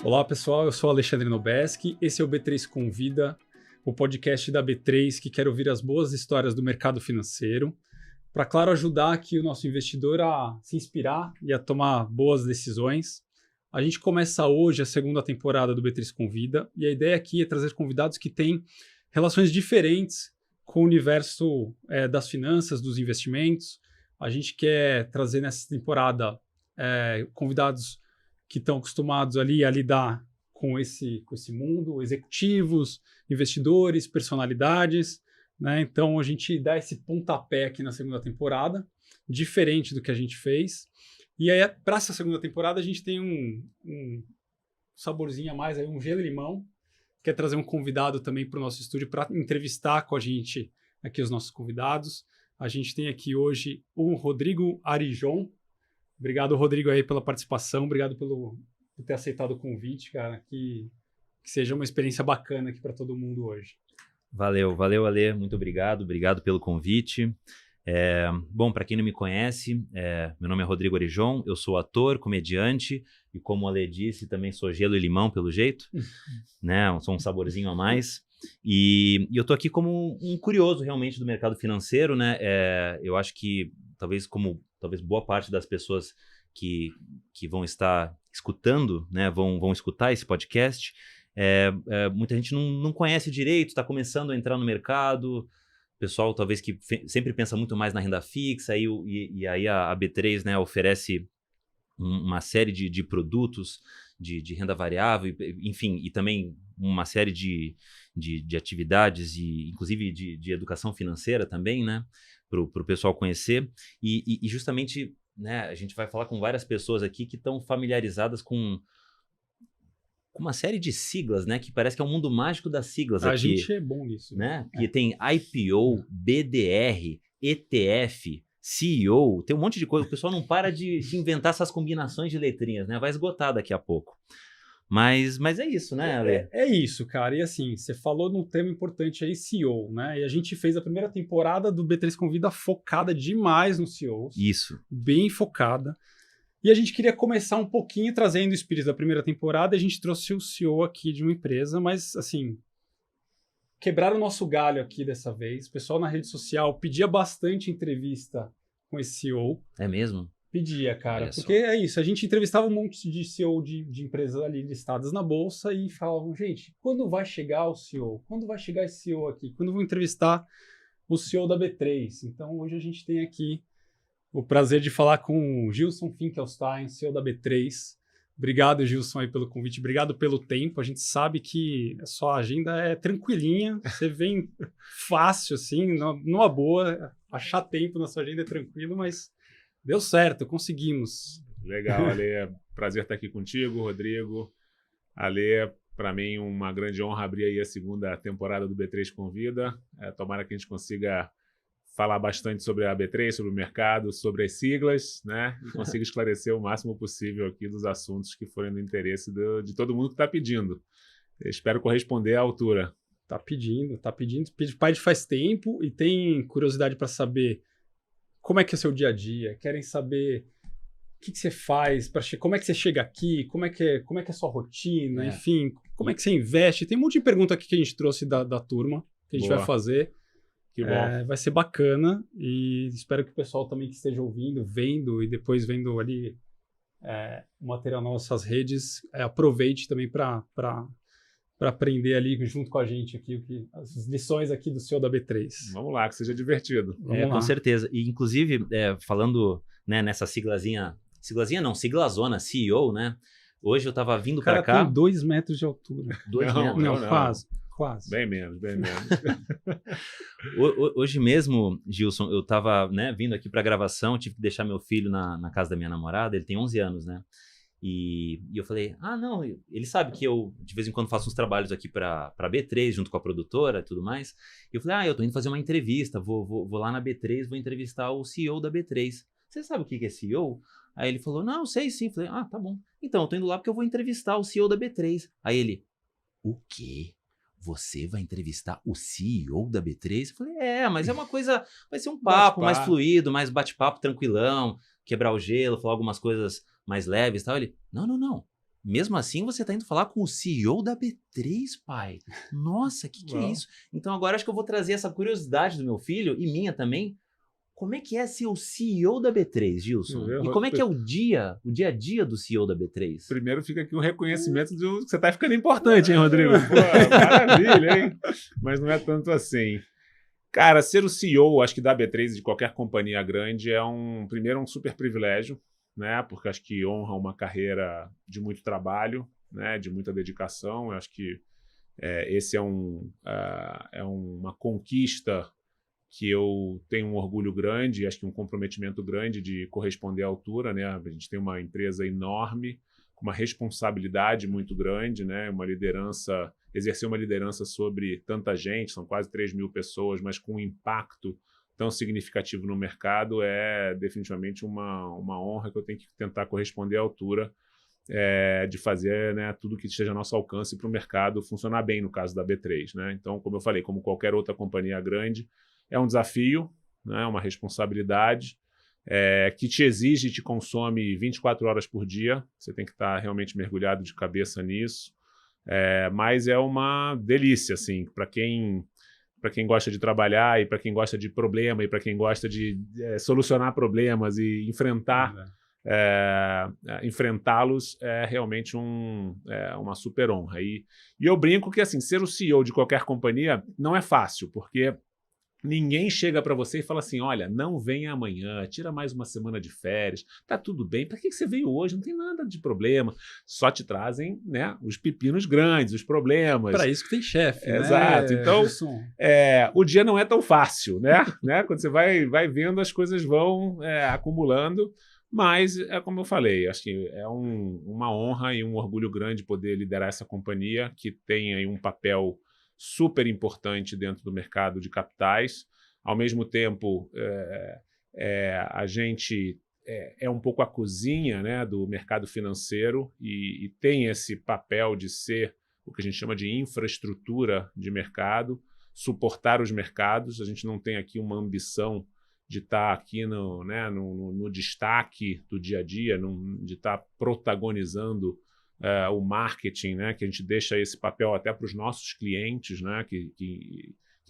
Olá pessoal, eu sou Alexandre Nobeski, esse é o B3 Convida, o podcast da B3 que quer ouvir as boas histórias do mercado financeiro, para, claro, ajudar aqui o nosso investidor a se inspirar e a tomar boas decisões. A gente começa hoje a segunda temporada do B3 Convida e a ideia aqui é trazer convidados que têm relações diferentes com o universo das finanças, dos investimentos. A gente quer trazer nessa temporada convidados que estão acostumados ali a lidar com esse mundo, executivos, investidores, personalidades, né? Então a gente dá esse pontapé aqui na segunda temporada, diferente do que a gente fez. E aí, para essa segunda temporada, a gente tem um saborzinho a mais, aí, um gelo e limão. Quer trazer um convidado também para o nosso estúdio para entrevistar com a gente aqui os nossos convidados. A gente tem aqui hoje o Rodrigo Arijon. Obrigado, Rodrigo, aí pela participação. Obrigado por ter aceitado o convite, cara. Que seja uma experiência bacana aqui para todo mundo hoje. Valeu, Ale. Muito obrigado pelo convite. Bom, para quem não me conhece, meu nome é Rodrigo Arijon, eu sou ator, comediante e, como a Ale disse, também sou gelo e limão, pelo jeito, né? Sou um saborzinho a mais. E eu tô aqui como um curioso, realmente, do mercado financeiro, né? Eu acho que, talvez boa parte das pessoas que vão estar escutando, né, vão escutar esse podcast, muita gente não conhece direito, está começando a entrar no mercado. Pessoal, talvez que sempre pensa muito mais na renda fixa, e aí a B3, né, oferece uma série de produtos de renda variável, enfim, e também uma série de atividades, e inclusive de educação financeira também, né, para o pessoal conhecer. E justamente, né, a gente vai falar com várias pessoas aqui que estão familiarizadas com uma série de siglas, né? Que parece que é um mundo mágico das siglas aqui. A gente é bom nisso. Né? Que tem IPO, BDR, ETF, CEO, tem um monte de coisa. O pessoal não para de inventar essas combinações de letrinhas, né? Vai esgotar daqui a pouco. Mas é isso, né, Ale? É isso, cara. E assim, você falou num tema importante aí, CEO, né? E a gente fez a primeira temporada do B3 Convida focada demais no CEO. Isso. Bem focada. E a gente queria começar um pouquinho trazendo o espírito da primeira temporada. A gente trouxe o CEO aqui de uma empresa, mas assim, quebraram o nosso galho aqui dessa vez. O pessoal na rede social pedia bastante entrevista com esse CEO. É mesmo? Pedia, cara. Olha porque só. é isso, a gente entrevistava um monte de CEO de empresas ali listadas na bolsa e falavam, gente, quando vai chegar o CEO? Quando vai chegar esse CEO aqui? Quando vou entrevistar o CEO da B3? Então hoje a gente tem aqui o prazer de falar com o Gilson Finkelstein, CEO da B3. Obrigado, Gilson, aí pelo convite. Obrigado pelo tempo. A gente sabe que a sua agenda é tranquilinha. Você vem fácil, assim, numa boa. Achar tempo na sua agenda é tranquilo, mas deu certo, conseguimos. Legal, Ale. É prazer estar aqui contigo, Rodrigo. Ale, para mim, uma grande honra abrir aí a segunda temporada do B3 Convida. Tomara que a gente consiga falar bastante sobre a B3, sobre o mercado, sobre as siglas, né? E consiga esclarecer o máximo possível aqui dos assuntos que forem do interesse de todo mundo que está pedindo. Eu espero corresponder à altura. Tá pedindo. Pede faz tempo e tem curiosidade para saber como é que é o seu dia a dia, querem saber o que você faz, como é que você chega aqui, como é que é a sua rotina, enfim, como é que você investe. Tem um monte de pergunta aqui que a gente trouxe da turma, que a gente vai fazer. Que bom. Vai ser bacana e espero que o pessoal também que esteja ouvindo, vendo e depois vendo ali o material nas nossas redes, aproveite também para aprender ali junto com a gente aqui as lições aqui do CEO da B3. Vamos lá, que seja divertido. Com certeza. E inclusive, falando, né, nessa siglazona, CEO, né? Hoje eu estava vindo para cá. O cara tem 2 metros de altura. 2 metros? Não, quase. Bem menos. Hoje mesmo, Gilson, eu estava, né, vindo aqui para a gravação, tive que deixar meu filho na casa da minha namorada, ele tem 11 anos, né? E eu falei, não, ele sabe que eu de vez em quando faço uns trabalhos aqui para B3, junto com a produtora e tudo mais. E eu falei, eu tô indo fazer uma entrevista, vou lá na B3, vou entrevistar o CEO da B3. Você sabe o que é CEO? Aí ele falou, não, sei sim. Falei, tá bom. Então, eu tô indo lá porque eu vou entrevistar o CEO da B3. Aí ele, o quê? Você vai entrevistar o CEO da B3? Eu falei, mas é uma coisa, vai ser um papo mais fluido, mais bate-papo tranquilão, quebrar o gelo, falar algumas coisas mais leves e tal. Ele, não, mesmo assim você tá indo falar com o CEO da B3, pai. Nossa, que é isso? Então agora acho que eu vou trazer essa curiosidade do meu filho e minha também. Como é que é ser o CEO da B3, Gilson? E como é que é o dia a dia do CEO da B3? Primeiro fica aqui um reconhecimento de que você tá ficando importante, hein, Rodrigo? Pô, maravilha, hein? Mas não é tanto assim. Cara, ser o CEO, acho que da B3 e de qualquer companhia grande primeiro um super privilégio, né? Porque acho que honra uma carreira de muito trabalho, né? De muita dedicação. Eu acho que esse é uma conquista que eu tenho um orgulho grande, acho que um comprometimento grande de corresponder à altura, né? A gente tem uma empresa enorme, com uma responsabilidade muito grande, né? Exercer uma liderança sobre tanta gente, são quase 3.000 pessoas, mas com um impacto tão significativo no mercado é definitivamente uma honra que eu tenho que tentar corresponder à altura de fazer, né, tudo que esteja ao nosso alcance para o mercado funcionar bem, no caso da B3. Né? Então, como eu falei, como qualquer outra companhia grande, é um desafio, né, uma responsabilidade que te exige e te consome 24 horas por dia. Você tem que estar realmente mergulhado de cabeça nisso. Mas é uma delícia, assim, para quem gosta de trabalhar e para quem gosta de problema e para quem gosta de solucionar problemas e enfrentá-los é realmente uma super honra. E eu brinco que assim, ser o CEO de qualquer companhia não é fácil, porque ninguém chega para você e fala assim, olha, não venha amanhã, tira mais uma semana de férias, tá tudo bem, para que você veio hoje? Não tem nada de problema. Só te trazem, né, os pepinos grandes, os problemas. Para isso que tem chefe, né? Exato. Então, o dia não é tão fácil, né? Quando você vai vendo, as coisas vão acumulando, mas como eu falei, acho que é uma honra e um orgulho grande poder liderar essa companhia que tem aí um papel super importante dentro do mercado de capitais. Ao mesmo tempo, a gente é um pouco a cozinha, né, do mercado financeiro e tem esse papel de ser o que a gente chama de infraestrutura de mercado, suportar os mercados. A gente não tem aqui uma ambição de estar aqui no destaque do dia a dia, de estar protagonizando o marketing, né, que a gente deixa esse papel até para os nossos clientes, né, que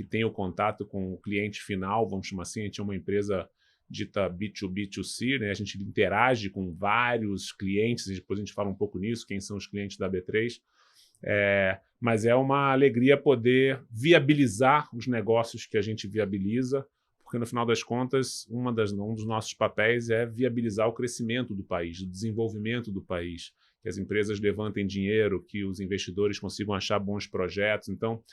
tem o contato com o cliente final, vamos chamar assim. A gente é uma empresa dita B2B2C, né, a gente interage com vários clientes, e depois a gente fala um pouco nisso, quem são os clientes da B3, mas é uma alegria poder viabilizar os negócios que a gente viabiliza, porque no final das contas, um dos nossos papéis é viabilizar o crescimento do país, o desenvolvimento do país, que as empresas levantem dinheiro, que os investidores consigam achar bons projetos. Então,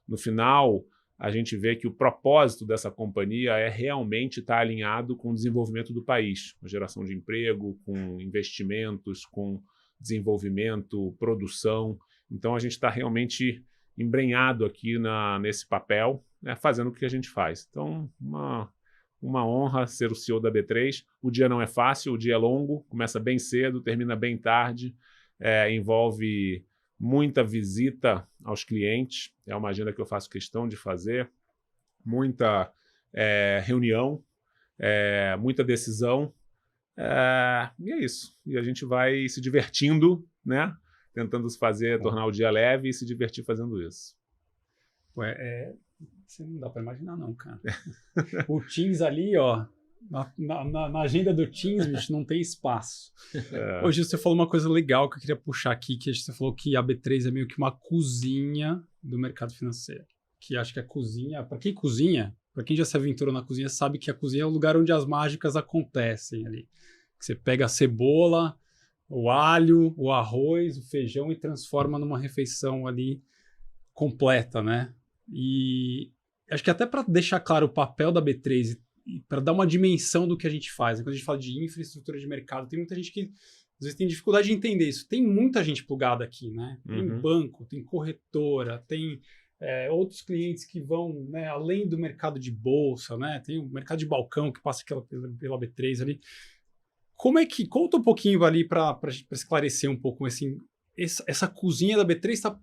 no final, a gente vê que o propósito dessa companhia é realmente estar alinhado com o desenvolvimento do país, com geração de emprego, com investimentos, com desenvolvimento, produção. Então, a gente está realmente embrenhado aqui nesse papel, né, fazendo o que a gente faz. Então, uma honra ser o CEO da B3. O dia não é fácil, o dia é longo, começa bem cedo, termina bem tarde, envolve muita visita aos clientes, é uma agenda que eu faço questão de fazer, muita reunião, muita decisão, e é isso. E a gente vai se divertindo, né? Tentando tornar o dia leve e se divertir fazendo isso. Você não dá para imaginar não, cara. O Teams ali, ó, na agenda do Teams, bicho, não tem espaço. Hoje você falou uma coisa legal que eu queria puxar aqui, que você falou que a B3 é meio que uma cozinha do mercado financeiro. Que acho que a cozinha, para quem já se aventurou na cozinha, sabe que a cozinha é o lugar onde as mágicas acontecem ali. Que você pega a cebola, o alho, o arroz, o feijão e transforma numa refeição ali completa, né? E acho que até para deixar claro o papel da B3 e para dar uma dimensão do que a gente faz, né? Quando a gente fala de infraestrutura de mercado, tem muita gente que às vezes tem dificuldade de entender isso. Tem muita gente plugada aqui, né? Tem banco, tem corretora, tem outros clientes que vão, né, além do mercado de bolsa, né? Tem o mercado de balcão que passa pela B3 ali. Conta um pouquinho ali para esclarecer um pouco assim, essa cozinha da B3 O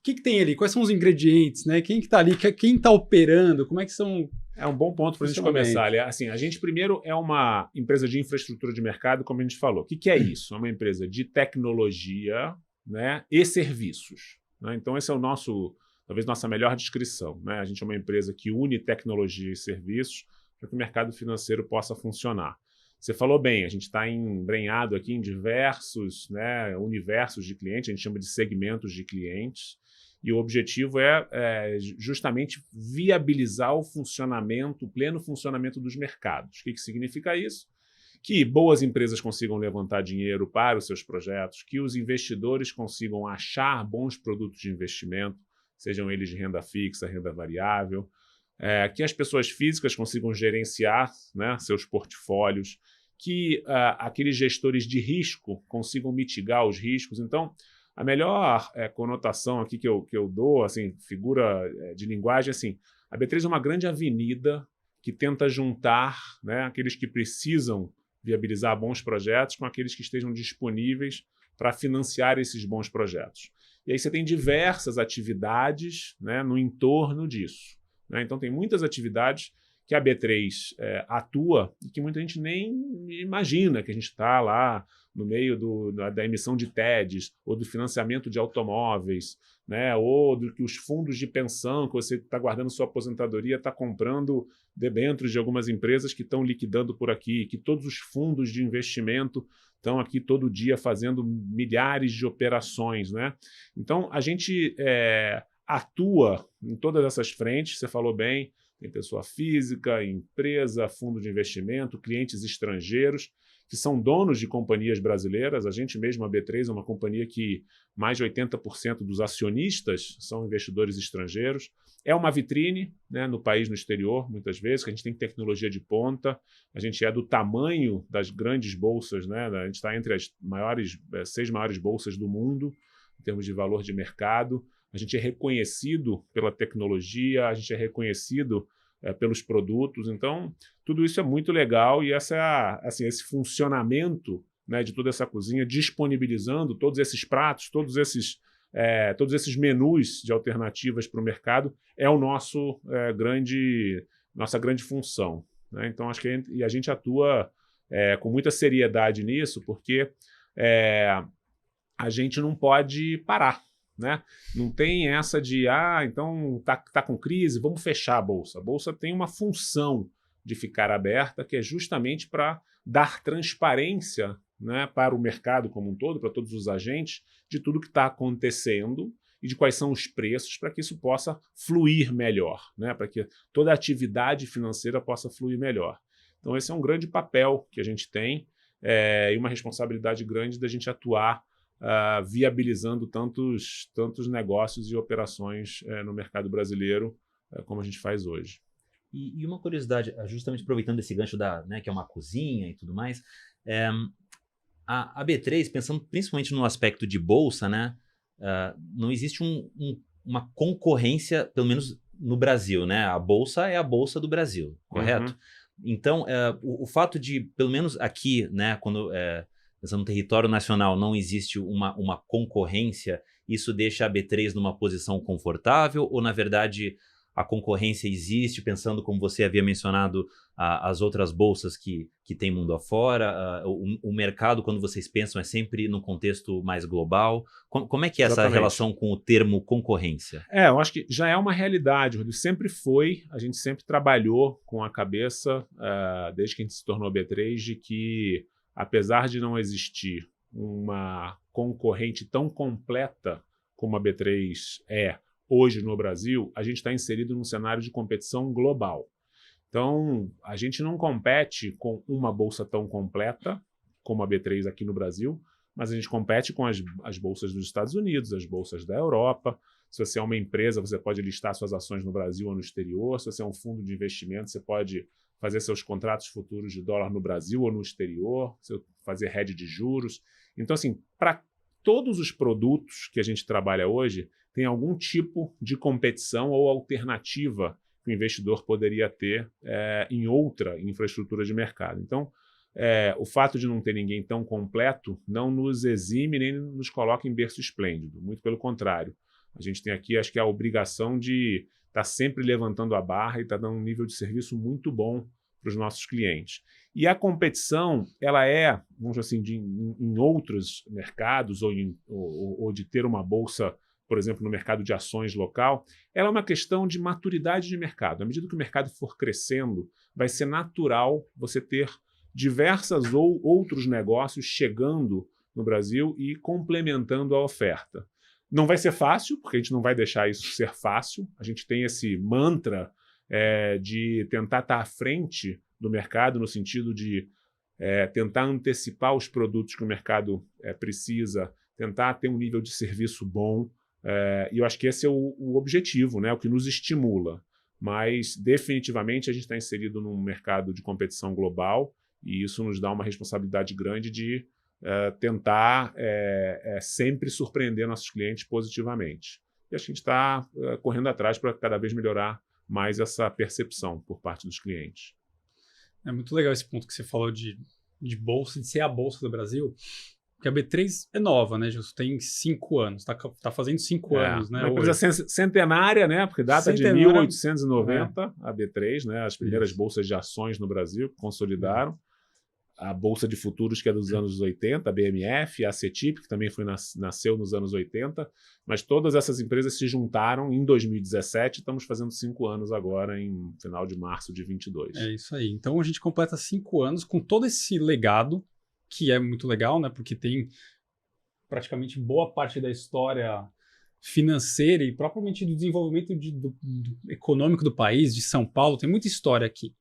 que tem ali? Quais são os ingredientes, né? Quem que tá ali? Quem tá operando? Como é que são? É um bom ponto para a gente começar. Assim, a gente primeiro é uma empresa de infraestrutura de mercado, como a gente falou. O que é isso? É uma empresa de tecnologia, né, e serviços. Né? Então, esse é o nosso, talvez nossa melhor descrição. Né? A gente é uma empresa que une tecnologia e serviços para que o mercado financeiro possa funcionar. Você falou bem, a gente está embrenhado aqui em diversos, né, universos de clientes, a gente chama de segmentos de clientes, e o objetivo é justamente viabilizar o funcionamento, o pleno funcionamento dos mercados. O que significa isso? Que boas empresas consigam levantar dinheiro para os seus projetos, que os investidores consigam achar bons produtos de investimento, sejam eles de renda fixa, renda variável, que as pessoas físicas consigam gerenciar, né, seus portfólios, que aqueles gestores de risco consigam mitigar os riscos. Então, a melhor conotação aqui que eu dou, assim, figura de linguagem, assim, a B3 é uma grande avenida que tenta juntar, né, aqueles que precisam viabilizar bons projetos com aqueles que estejam disponíveis para financiar esses bons projetos. E aí você tem diversas atividades, né, no entorno disso. Né? Então, tem muitas atividades que a B3 atua e que muita gente nem imagina que a gente está lá no meio da emissão de TEDs, ou do financiamento de automóveis, né? Ou do que os fundos de pensão que você está guardando sua aposentadoria está comprando debêntures de algumas empresas que estão liquidando por aqui, que todos os fundos de investimento estão aqui todo dia fazendo milhares de operações. Né? Então, a gente atua em todas essas frentes, você falou bem, tem pessoa física, empresa, fundo de investimento, clientes estrangeiros, que são donos de companhias brasileiras. A gente mesmo, a B3, é uma companhia que mais de 80% dos acionistas são investidores estrangeiros. É uma vitrine, né, no país, no exterior, muitas vezes, que a gente tem tecnologia de ponta, a gente é do tamanho das grandes bolsas, né, a gente está entre as 6 maiores bolsas do mundo, em termos de valor de mercado. A gente é reconhecido pela tecnologia, a gente é reconhecido pelos produtos. Então, tudo isso é muito legal e esse funcionamento, né, de toda essa cozinha, disponibilizando todos esses pratos, todos esses menus de alternativas para o mercado, é o nossa grande função. Né? Então, acho que a gente atua com muita seriedade nisso, porque a gente não pode parar. Né? Não tem essa de, então tá com crise, vamos fechar a Bolsa. A Bolsa tem uma função de ficar aberta, que é justamente para dar transparência, né, para o mercado como um todo, para todos os agentes, de tudo que está acontecendo e de quais são os preços, para que isso possa fluir melhor, né, para que toda a atividade financeira possa fluir melhor. Então, esse é um grande papel que a gente tem e uma responsabilidade grande da gente atuar viabilizando tantos negócios e operações no mercado brasileiro como a gente faz hoje. E uma curiosidade, justamente aproveitando esse gancho que é uma cozinha e tudo mais, a B3, pensando principalmente no aspecto de bolsa, né, não existe uma concorrência, pelo menos no Brasil, né? A bolsa é a bolsa do Brasil, correto? Uhum. Então, o fato de, pelo menos aqui, né, quando pensando no território nacional, não existe uma concorrência, isso deixa a B3 numa posição confortável, ou, na verdade, a concorrência existe, pensando como você havia mencionado, as outras bolsas que tem mundo afora, o mercado, quando vocês pensam, é sempre num contexto mais global. Como é que é essa relação com o termo concorrência? Eu acho que já é uma realidade, Rodrigo. Sempre foi, a gente sempre trabalhou com a cabeça, desde que a gente se tornou B3, de que, apesar de não existir uma concorrente tão completa como a B3 hoje no Brasil, a gente está inserido num cenário de competição global. Então, a gente não compete com uma bolsa tão completa como a B3 aqui no Brasil, mas a gente compete com as bolsas dos Estados Unidos, as bolsas da Europa. Se você é uma empresa, você pode listar suas ações no Brasil ou no exterior. Se você é um fundo de investimento, você pode fazer seus contratos futuros de dólar no Brasil ou no exterior, fazer hedge de juros. Então, assim, para todos os produtos que a gente trabalha hoje, tem algum tipo de competição ou alternativa que o investidor poderia ter em outra infraestrutura de mercado. Então, o fato de não ter ninguém tão completo não nos exime nem nos coloca em berço esplêndido. Muito pelo contrário. A gente tem aqui, acho que, a obrigação de está sempre levantando a barra e está dando um nível de serviço muito bom para os nossos clientes. E a competição, ela vamos dizer assim, em outros mercados ou de ter uma bolsa, por exemplo, no mercado de ações local, ela é uma questão de maturidade de mercado. À medida que o mercado for crescendo, vai ser natural você ter diversas ou outros negócios chegando no Brasil e complementando a oferta. Não vai ser fácil, porque a gente não vai deixar isso ser fácil. A gente tem esse mantra de tentar estar à frente do mercado, no sentido de tentar antecipar os produtos que o mercado precisa, tentar ter um nível de serviço bom. E eu acho que esse é o objetivo, né? O que nos estimula. Mas, definitivamente, a gente está inserido num mercado de competição global e isso nos dá uma responsabilidade grande de tentar sempre surpreender nossos clientes positivamente. E acho que a gente está correndo atrás para cada vez melhorar mais essa percepção por parte dos clientes. É muito legal esse ponto que você falou de bolsa, de ser a bolsa do Brasil, porque a B3 é nova, né, Gilson? Tem 5 anos, tá fazendo 5 anos, né? Uma empresa centenária, né? Porque data de 1890, a B3, né? As primeiras bolsas de ações no Brasil consolidaram. A Bolsa de Futuros, que é dos anos 80, a BMF, a CETIP, que também nasceu nos anos 80, mas todas essas empresas se juntaram em 2017, estamos fazendo 5 anos agora, em final de março de 22. É isso aí. Então a gente completa 5 anos com todo esse legado, que é muito legal, né? Porque tem praticamente boa parte da história financeira e propriamente do desenvolvimento do econômico do país, de São Paulo, tem muita história aqui.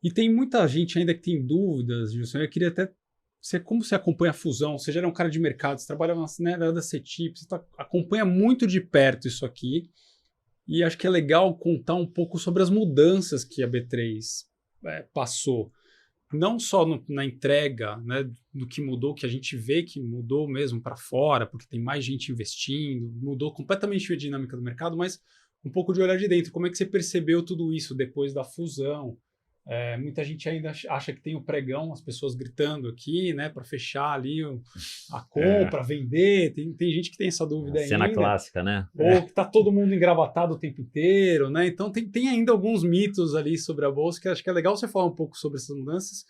E tem muita gente ainda que tem dúvidas, Gilson. Eu queria até como você acompanha a fusão. Você já era um cara de mercado, você trabalha na área da CETIP, você acompanha muito de perto isso aqui. E acho que é legal contar um pouco sobre as mudanças que a B3 passou. Não só na entrega, né, do que mudou, que a gente vê que mudou mesmo para fora, porque tem mais gente investindo, mudou completamente a dinâmica do mercado, mas um pouco de olhar de dentro. Como é que você percebeu tudo isso depois da fusão? Muita gente ainda acha que tem o pregão, as pessoas gritando aqui, né, para fechar ali a compra, vender. Tem gente que tem essa dúvida ainda. Cena clássica, né? Ou que tá todo mundo engravatado o tempo inteiro, né? Então tem ainda alguns mitos ali sobre a bolsa que acho que é legal você falar um pouco sobre essas mudanças,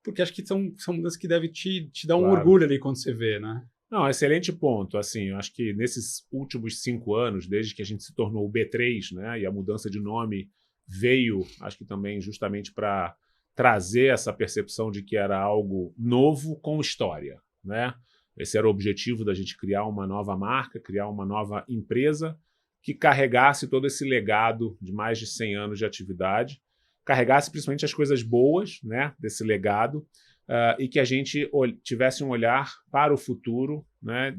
porque acho que são mudanças que devem te dar um orgulho ali quando você vê, né? Não, excelente ponto. Assim, eu acho que nesses últimos 5 anos, desde que a gente se tornou o B3, né, e a mudança de nome veio, acho que também justamente para trazer essa percepção de que era algo novo com história, né? Esse era o objetivo da gente criar uma nova marca, criar uma nova empresa que carregasse todo esse legado de mais de 100 anos de atividade, carregasse principalmente as coisas boas, né, desse legado, e que a gente tivesse um olhar para o futuro, né,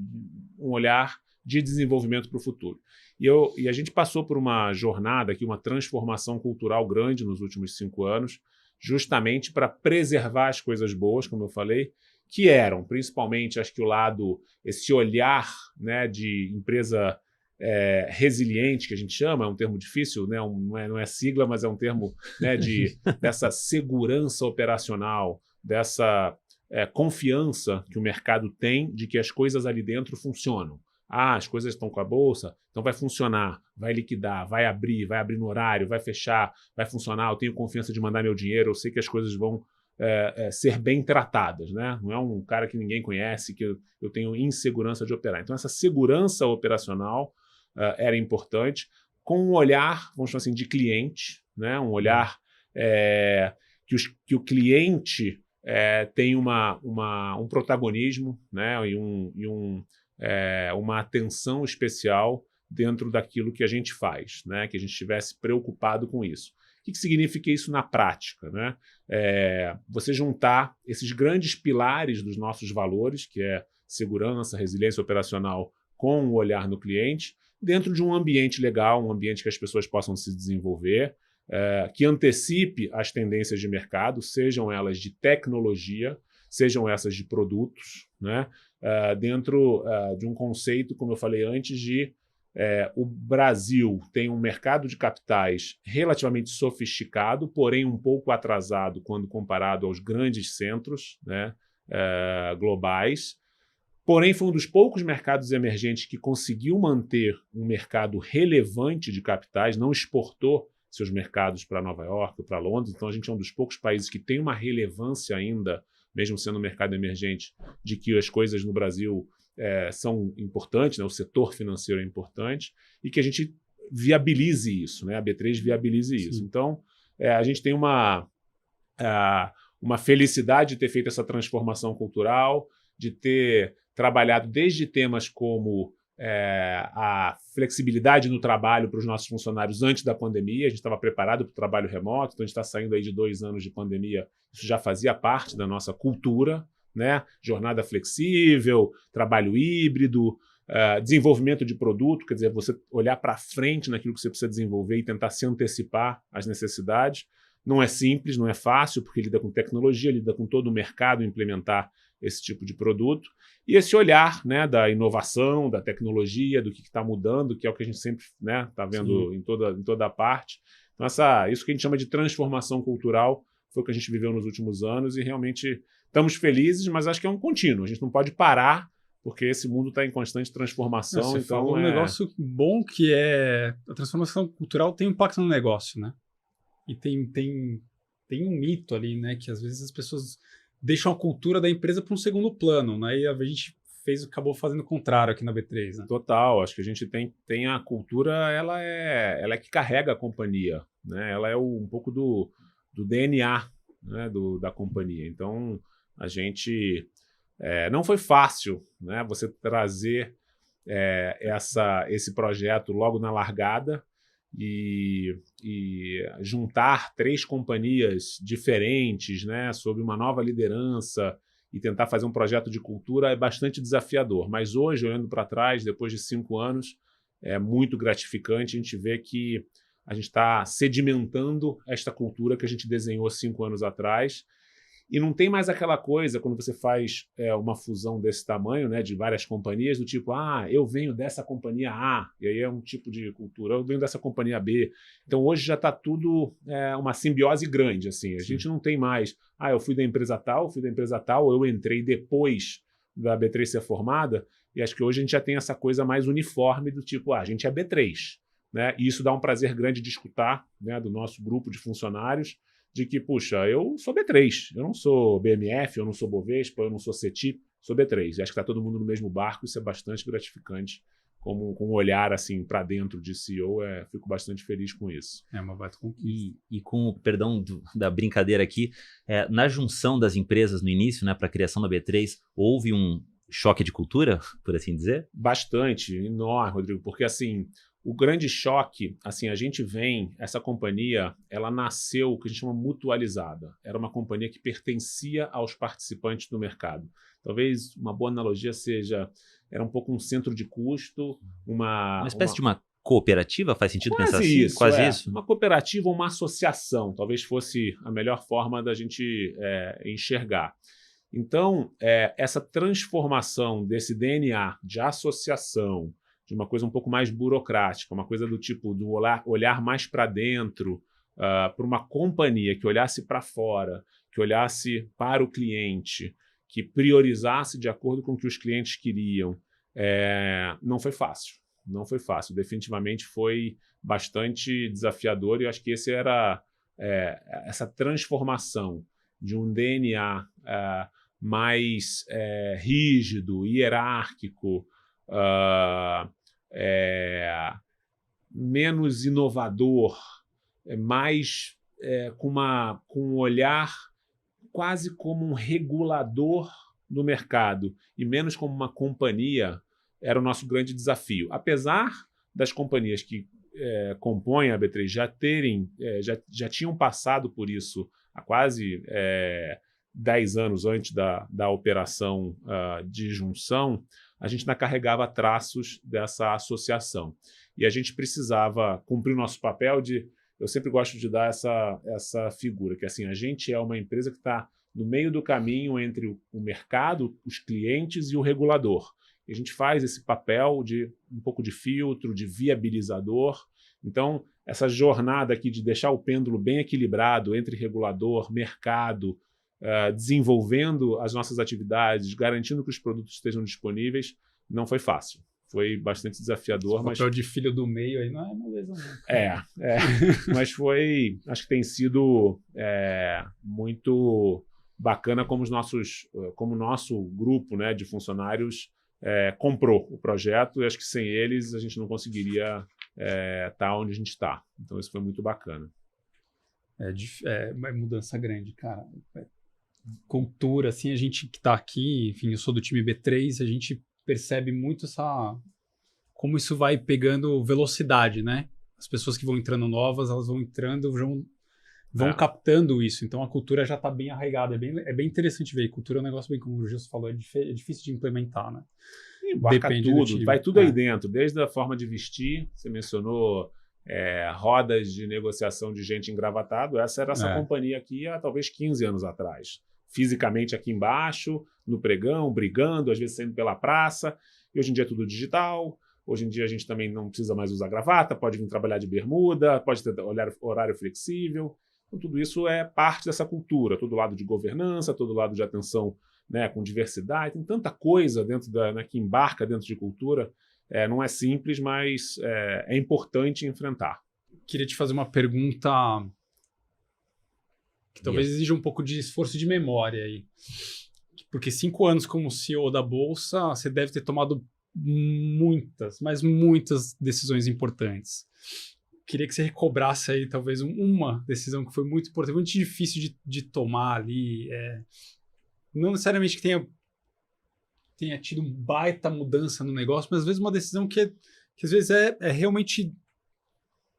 um olhar de desenvolvimento para o futuro. E a gente passou por uma jornada aqui, uma transformação cultural grande nos últimos 5 anos, justamente para preservar as coisas boas, como eu falei, que eram principalmente, acho que esse olhar, né, de empresa resiliente, que a gente chama, é um termo difícil, né, não é sigla, mas é um termo, né, dessa segurança operacional, dessa confiança que o mercado tem de que as coisas ali dentro funcionam. As coisas estão com a bolsa, então vai funcionar, vai liquidar, vai abrir no horário, vai fechar, vai funcionar, eu tenho confiança de mandar meu dinheiro, eu sei que as coisas vão ser bem tratadas, né? Não é um cara que ninguém conhece, que eu tenho insegurança de operar. Então essa segurança operacional era importante, com um olhar, vamos chamar assim, de cliente, né? Um olhar que o cliente tem um protagonismo, né? Uma atenção especial dentro daquilo que a gente faz, né? Que a gente estivesse preocupado com isso. O que significa isso na prática, né? Você juntar esses grandes pilares dos nossos valores, que é segurança, resiliência operacional, com o olhar no cliente, dentro de um ambiente legal, um ambiente que as pessoas possam se desenvolver, que antecipe as tendências de mercado, sejam elas de tecnologia, sejam essas de produtos, né? Dentro de um conceito, como eu falei antes, o Brasil tem um mercado de capitais relativamente sofisticado, porém um pouco atrasado quando comparado aos grandes centros, né, globais, Porém, foi um dos poucos mercados emergentes que conseguiu manter um mercado relevante de capitais, não exportou seus mercados para Nova York, para Londres. Então, a gente é um dos poucos países que tem uma relevância ainda, mesmo sendo um mercado emergente, de que as coisas no Brasil são importantes, né? O setor financeiro é importante, e que a gente viabilize isso, né? A B3 viabilize isso. Sim. Então, a gente tem uma felicidade de ter feito essa transformação cultural, de ter trabalhado desde temas como a flexibilidade no trabalho para os nossos funcionários antes da pandemia. A gente estava preparado para o trabalho remoto, então a gente está saindo aí de 2 anos de pandemia, isso já fazia parte da nossa cultura, né? Jornada flexível, trabalho híbrido, desenvolvimento de produto, quer dizer, você olhar para frente naquilo que você precisa desenvolver e tentar se antecipar às necessidades. Não é simples, não é fácil, porque lida com tecnologia, lida com todo o mercado implementar esse tipo de produto. E esse olhar, né, da inovação, da tecnologia, do que está mudando, que é o que a gente sempre está vendo em toda a parte. Então, isso que a gente chama de transformação cultural foi o que a gente viveu nos últimos anos e realmente estamos felizes, mas acho que é um contínuo. A gente não pode parar, porque esse mundo está em constante transformação. Você então falou um negócio bom que é a transformação cultural tem impacto no negócio, né? E tem um mito ali, né? Que às vezes as pessoas deixam a cultura da empresa para um segundo plano, né? E a gente acabou fazendo o contrário aqui na B3, né? Total, acho que a gente tem a cultura, ela é que carrega a companhia, né? Ela é um pouco do DNA, né? Da companhia. Então, a gente não foi fácil, né? Você trazer esse projeto logo na largada e juntar 3 companhias diferentes, né? Sob uma nova liderança e tentar fazer um projeto de cultura é bastante desafiador. Mas hoje, olhando para trás, depois de 5 anos, é muito gratificante. A gente vê que a gente está sedimentando esta cultura que a gente desenhou 5 anos atrás. E não tem mais aquela coisa, quando você faz uma fusão desse tamanho, né, de várias companhias, do tipo, eu venho dessa companhia A, e aí é um tipo de cultura, eu venho dessa companhia B. Então, hoje já está tudo uma simbiose grande. Assim. A gente não tem mais, eu fui da empresa tal, eu entrei depois da B3 ser formada, e acho que hoje a gente já tem essa coisa mais uniforme do tipo, a gente é B3. Né? E isso dá um prazer grande de escutar, né, do nosso grupo de funcionários, de que, puxa, eu sou B3, eu não sou BMF, eu não sou Bovespa, eu não sou CETIP, sou B3. E acho que está todo mundo no mesmo barco, isso é bastante gratificante, com um olhar assim para dentro de CEO, fico bastante feliz com isso. É uma baita conquista. E com o perdão da brincadeira aqui, na junção das empresas no início, né, para a criação da B3, houve um choque de cultura, por assim dizer? Bastante, enorme, Rodrigo, porque assim, o grande choque, assim, essa companhia, ela nasceu, o que a gente chama mutualizada. Era uma companhia que pertencia aos participantes do mercado. Talvez uma boa analogia era um pouco um centro de custo, uma espécie de uma cooperativa, faz sentido quase pensar assim? Isso, quase isso? Uma cooperativa ou uma associação, talvez fosse a melhor forma da gente enxergar. Então, essa transformação desse DNA de associação, de uma coisa um pouco mais burocrática, uma coisa do tipo do olhar mais para dentro, para uma companhia que olhasse para fora, que olhasse para o cliente, que priorizasse de acordo com o que os clientes queriam, não foi fácil. Não foi fácil. Definitivamente foi bastante desafiador e eu acho que essa transformação de um DNA mais rígido, hierárquico, menos inovador, mais com um olhar quase como um regulador do mercado e menos como uma companhia, era o nosso grande desafio. Apesar das companhias que compõem a B3 já tinham passado por isso há quase 10 anos antes da operação de junção, a gente ainda carregava traços dessa associação. E a gente precisava cumprir o nosso papel eu sempre gosto de dar essa figura, que assim, a gente é uma empresa que está no meio do caminho entre o mercado, os clientes e o regulador. E a gente faz esse papel de um pouco de filtro, de viabilizador. Então, essa jornada aqui de deixar o pêndulo bem equilibrado entre regulador, mercado desenvolvendo as nossas atividades, garantindo que os produtos estejam disponíveis, não foi fácil. Foi bastante desafiador. O papel de filho do meio aí não é moleza, não. Mas acho que tem sido muito bacana como o nosso grupo, né, de funcionários comprou o projeto, e acho que sem eles a gente não conseguiria estar onde a gente está. Então isso foi muito bacana. É mudança grande, cara. Cultura, assim, a gente que está aqui, enfim, eu sou do time B3, a gente percebe muito como isso vai pegando velocidade, né? As pessoas que vão entrando novas, elas vão entrando, vão captando isso. Então a cultura já está bem arraigada. É bem interessante ver. Cultura é um negócio, bem como o Gilson falou, é difícil de implementar, né? Embarca tudo, vai tudo aí dentro, desde a forma de vestir, você mencionou rodas de negociação de gente engravatado, essa era essa companhia aqui há talvez 15 anos atrás. Fisicamente aqui embaixo, no pregão, brigando, às vezes saindo pela praça, e hoje em dia é tudo digital. Hoje em dia a gente também não precisa mais usar gravata, pode vir trabalhar de bermuda, pode ter horário flexível. Então, tudo isso é parte dessa cultura, todo lado de governança, todo lado de atenção, né, com diversidade. Tem tanta coisa que embarca dentro de cultura. Não é simples, mas é importante enfrentar. Queria te fazer uma pergunta que talvez exija um pouco de esforço de memória aí. Porque 5 anos como CEO da Bolsa, você deve ter tomado muitas decisões importantes. Queria que você recobrasse aí talvez uma decisão que foi muito importante, muito difícil de tomar ali. Não necessariamente que tenha tido uma baita mudança no negócio, mas às vezes uma decisão que às vezes realmente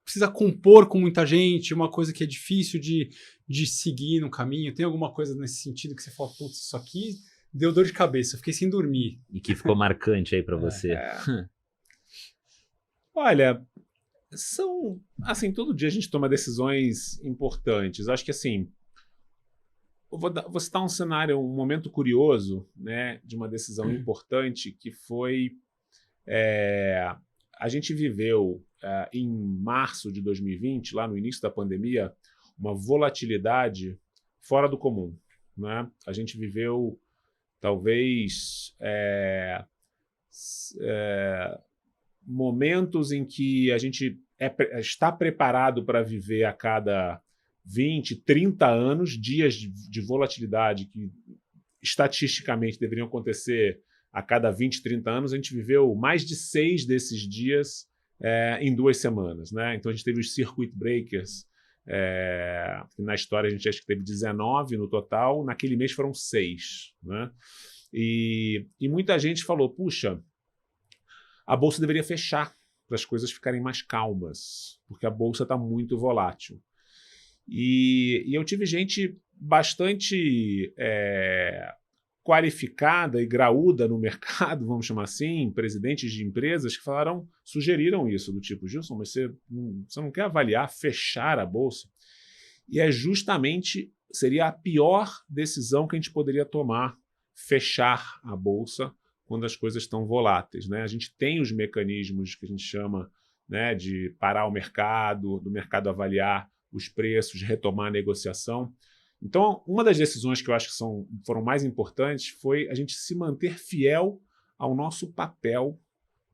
precisa compor com muita gente, uma coisa que é difícil de seguir no caminho. Tem alguma coisa nesse sentido que você fala, putz, isso aqui deu dor de cabeça, eu fiquei sem dormir. E que ficou marcante aí para você? Olha, todo dia a gente toma decisões importantes. Acho que assim, vou citar um cenário, um momento curioso, né, de uma decisão importante que foi... a gente viveu em março de 2020, lá no início da pandemia, uma volatilidade fora do comum, né? A gente viveu talvez momentos em que a gente está preparado para viver a cada 20, 30 anos, dias de volatilidade que estatisticamente deveriam acontecer a cada 20, 30 anos. A gente viveu mais de 6 desses dias em 2 semanas, né? Então a gente teve os circuit breakers, na história a gente acha que teve 19 no total, naquele mês foram 6, né? E muita gente falou, puxa, a Bolsa deveria fechar para as coisas ficarem mais calmas, porque a Bolsa está muito volátil. E eu tive gente bastante qualificada e graúda no mercado, vamos chamar assim, presidentes de empresas que sugeriram isso, do tipo, Gilson, mas você não quer avaliar fechar a Bolsa? E seria a pior decisão que a gente poderia tomar, fechar a Bolsa quando as coisas estão voláteis, né? A gente tem os mecanismos que a gente chama, né, de parar o mercado, do mercado avaliar os preços, retomar a negociação. Então, uma das decisões que eu acho que foram mais importantes foi a gente se manter fiel ao nosso papel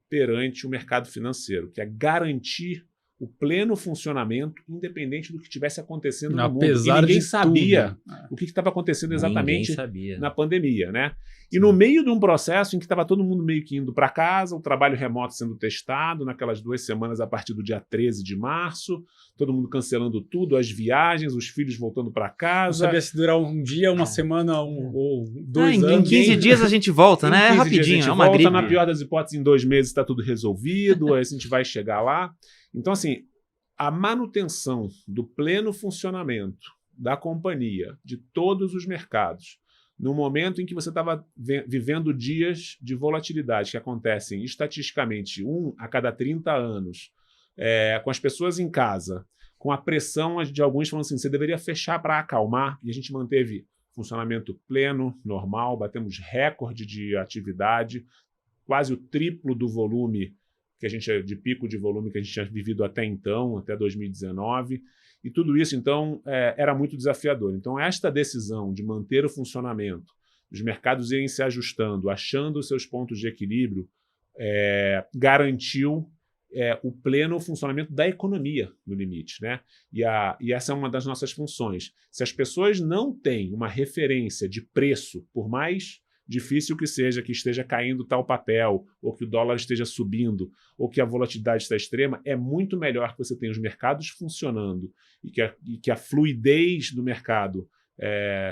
perante o mercado financeiro, que é garantir o pleno funcionamento, independente do que estivesse acontecendo no mundo. E ninguém sabia o que estava acontecendo exatamente na pandemia, né? E no meio de um processo em que estava todo mundo meio que indo para casa, o trabalho remoto sendo testado, naquelas 2 semanas a partir do dia 13 de março, todo mundo cancelando tudo, as viagens, os filhos voltando para casa. Não sabia se durar um dia, uma semana ou 2 anos. Em 15 dias a gente volta, né? É rapidinho, é uma gripe. Na pior das hipóteses, em 2 meses está tudo resolvido, aí a gente vai chegar lá. Então, assim, a manutenção do pleno funcionamento da companhia, de todos os mercados, no momento em que você estava vivendo dias de volatilidade que acontecem estatisticamente 1 a cada 30 anos, com as pessoas em casa, com a pressão de alguns falando assim, você deveria fechar para acalmar, e a gente manteve funcionamento pleno, normal, batemos recorde de atividade, quase o triplo do volume de pico de volume que a gente tinha vivido até então, até 2019, E tudo isso, então, era muito desafiador. Então, esta decisão de manter o funcionamento, os mercados irem se ajustando, achando os seus pontos de equilíbrio, garantiu o pleno funcionamento da economia, no limite, né? E essa é uma das nossas funções. Se as pessoas não têm uma referência de preço, por mais difícil que seja, que esteja caindo tal papel, ou que o dólar esteja subindo, ou que a volatilidade está extrema, é muito melhor que você tenha os mercados funcionando e que a fluidez do mercado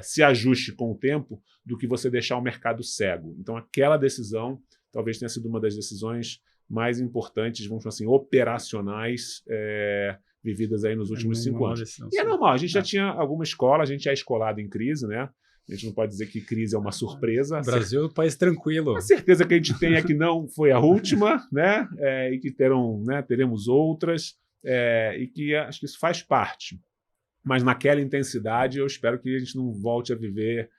se ajuste com o tempo, do que você deixar o mercado cego. Então, aquela decisão talvez tenha sido uma das decisões mais importantes, vamos falar assim, operacionais, vividas aí nos últimos 5 anos. Decisão, e é normal, a gente já tinha alguma escola, a gente é escolado em crise, né? A gente não pode dizer que crise é uma surpresa. O Brasil é um país tranquilo. A certeza que a gente tem é que não foi a última, né? E que teremos outras, e que acho que isso faz parte. Mas naquela intensidade, eu espero que a gente não volte a viver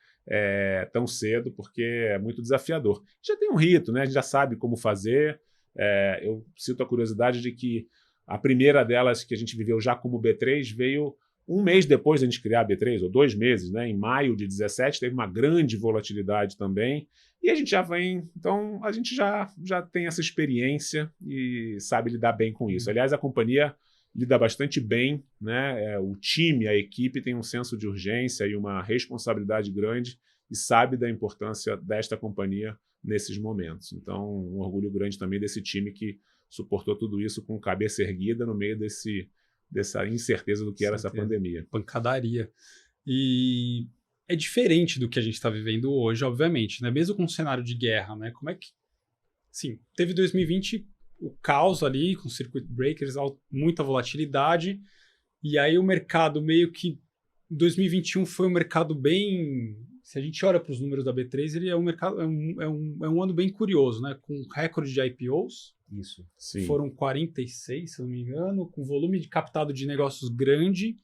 tão cedo, porque é muito desafiador. Já tem um rito, né? A gente já sabe como fazer. Eu cito a curiosidade de que a primeira delas que a gente viveu já como B3 veio um mês depois da gente criar a B3, ou 2 meses, né? Em maio de 17, teve uma grande volatilidade também. E a gente já vem... Então, a gente já tem essa experiência e sabe lidar bem com isso. Aliás, a companhia lida bastante bem, né? O time, a equipe tem um senso de urgência e uma responsabilidade grande e sabe da importância desta companhia nesses momentos. Então, um orgulho grande também desse time que suportou tudo isso com cabeça erguida no meio dessa incerteza do que era essa pandemia. Pancadaria. E é diferente do que a gente está vivendo hoje, obviamente, né? Mesmo com um cenário de guerra, né? Como é que... Sim, teve 2020 o caos ali, com circuit breakers, muita volatilidade, e aí o mercado meio que... 2021 foi um mercado bem... Se a gente olha para os números da B3, ele é um mercado, é um ano bem curioso, né? Com recorde de IPOs. Isso. Sim. Foram 46, se eu não me engano, com volume de captado de negócios grande.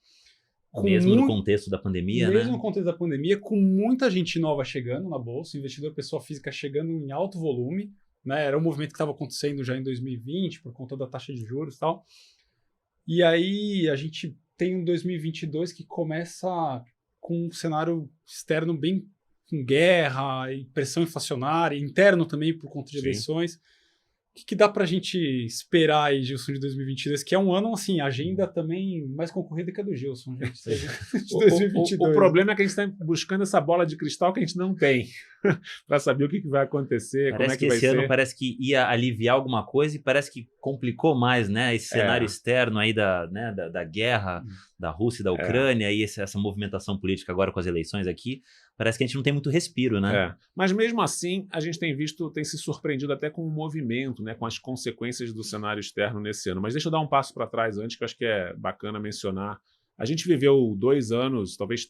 Mesmo no contexto da pandemia, né? Mesmo no contexto da pandemia, com muita gente nova chegando na bolsa, investidor pessoa física chegando em alto volume, né? Era um movimento que estava acontecendo já em 2020, por conta da taxa de juros e tal. E aí a gente tem um 2022 que começa com um cenário externo bem com guerra e pressão inflacionária, interno também por conta de eleições. O que dá para a gente esperar aí, Gilson, de 2022? Que é um ano, assim, agenda também mais concorrida que a do Gilson, gente. De 2022. O problema é que a gente está buscando essa bola de cristal que a gente não tem para saber o que vai acontecer, como é que vai ser. Esse ano parece que ia aliviar alguma coisa e parece que complicou mais, né? Esse cenário externo aí da guerra da Rússia e da Ucrânia e essa movimentação política agora com as eleições aqui. Parece que a gente não tem muito respiro, né? Mas mesmo assim, a gente tem se surpreendido até com o movimento, né, com as consequências do cenário externo nesse ano. Mas deixa eu dar um passo para trás antes, que eu acho que é bacana mencionar. A gente viveu 2 anos, talvez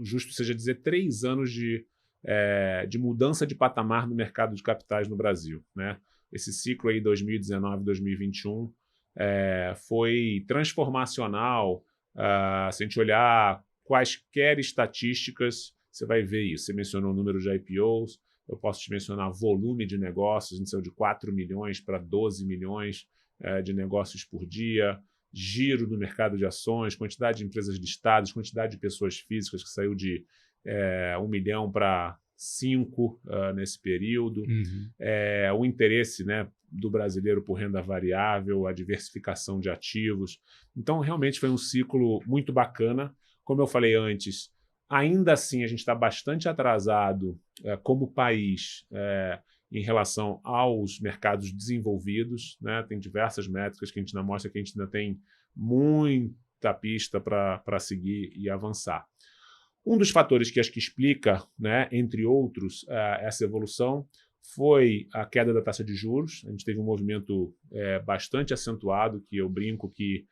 justo seja dizer 3 anos de mudança de patamar no mercado de capitais no Brasil, né? Esse ciclo aí 2019-2021 foi transformacional. Se a gente olhar quaisquer estatísticas, você vai ver isso. Você mencionou o número de IPOs, eu posso te mencionar volume de negócios, a gente saiu de 4 milhões para 12 milhões de negócios por dia, giro do mercado de ações, quantidade de empresas listadas, quantidade de pessoas físicas que saiu de 1 milhão para 5 nesse período, o interesse, né, do brasileiro por renda variável, a diversificação de ativos. Então, realmente foi um ciclo muito bacana. Como eu falei antes, ainda assim a gente está bastante atrasado como país em relação aos mercados desenvolvidos, né? Tem diversas métricas que a gente ainda mostra que a gente ainda tem muita pista para seguir e avançar. Um dos fatores que acho que explica, né, entre outros, essa evolução foi a queda da taxa de juros. A gente teve um movimento bastante acentuado, que eu brinco que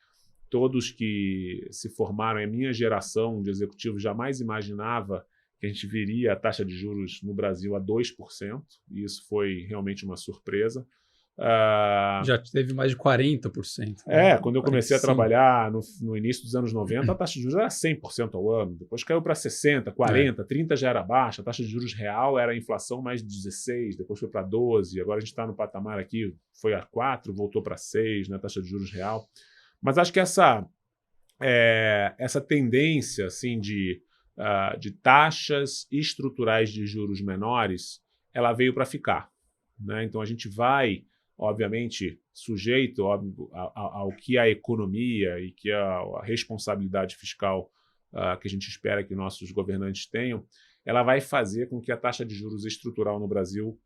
todos que se formaram, a minha geração de executivos jamais imaginava que a gente viria a taxa de juros no Brasil a 2%, e isso foi realmente uma surpresa. Já teve mais de 40%. Né? Quando eu comecei 45%. A trabalhar no início dos anos 90, a taxa de juros era 100% ao ano, depois caiu para 60%, 40%, 30% já era baixa, a taxa de juros real era a inflação mais de 16%, depois foi para 12%, agora a gente está no patamar aqui, foi a 4%, voltou para 6%, né, taxa de juros real. Mas acho que essa essa tendência assim, de taxas estruturais de juros menores, ela veio para ficar, né? Então a gente vai, obviamente, sujeito ao que a economia e que a responsabilidade fiscal que a gente espera que nossos governantes tenham, ela vai fazer com que a taxa de juros estrutural no Brasil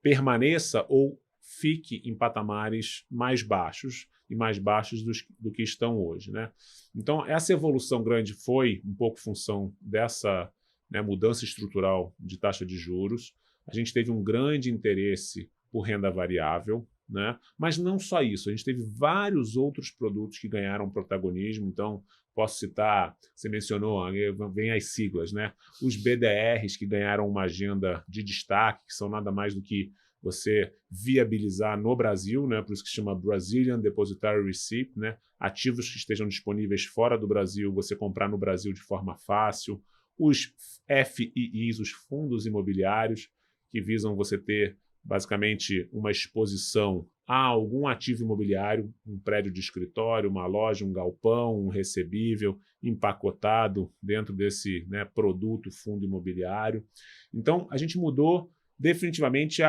permaneça ou fique em patamares mais baixos e mais baixos do que estão hoje, né? Então, essa evolução grande foi um pouco função dessa, né, mudança estrutural de taxa de juros. A gente teve um grande interesse por renda variável, né? Mas não só isso, a gente teve vários outros produtos que ganharam protagonismo. Então, posso citar, você mencionou, vem as siglas, né? Os BDRs que ganharam uma agenda de destaque, que são nada mais do que você viabilizar no Brasil, né? Por isso que se chama Brazilian Depositary Receipt, né? Ativos que estejam disponíveis fora do Brasil, você comprar no Brasil de forma fácil. Os FIIs, os fundos imobiliários, que visam você ter basicamente uma exposição a algum ativo imobiliário, um prédio de escritório, uma loja, um galpão, um recebível empacotado dentro desse, né, produto fundo imobiliário. Então, a gente mudou definitivamente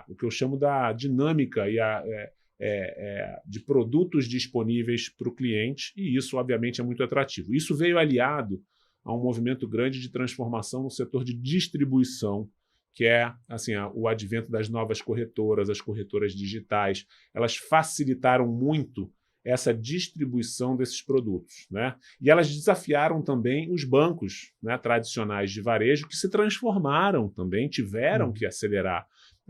o que eu chamo da dinâmica e de produtos disponíveis para o cliente, e isso, obviamente, é muito atrativo. Isso veio aliado a um movimento grande de transformação no setor de distribuição, que é assim, o advento das novas corretoras, as corretoras digitais. Elas facilitaram muito essa distribuição desses produtos, né? E elas desafiaram também os bancos, né, tradicionais de varejo, que se transformaram também, tiveram que acelerar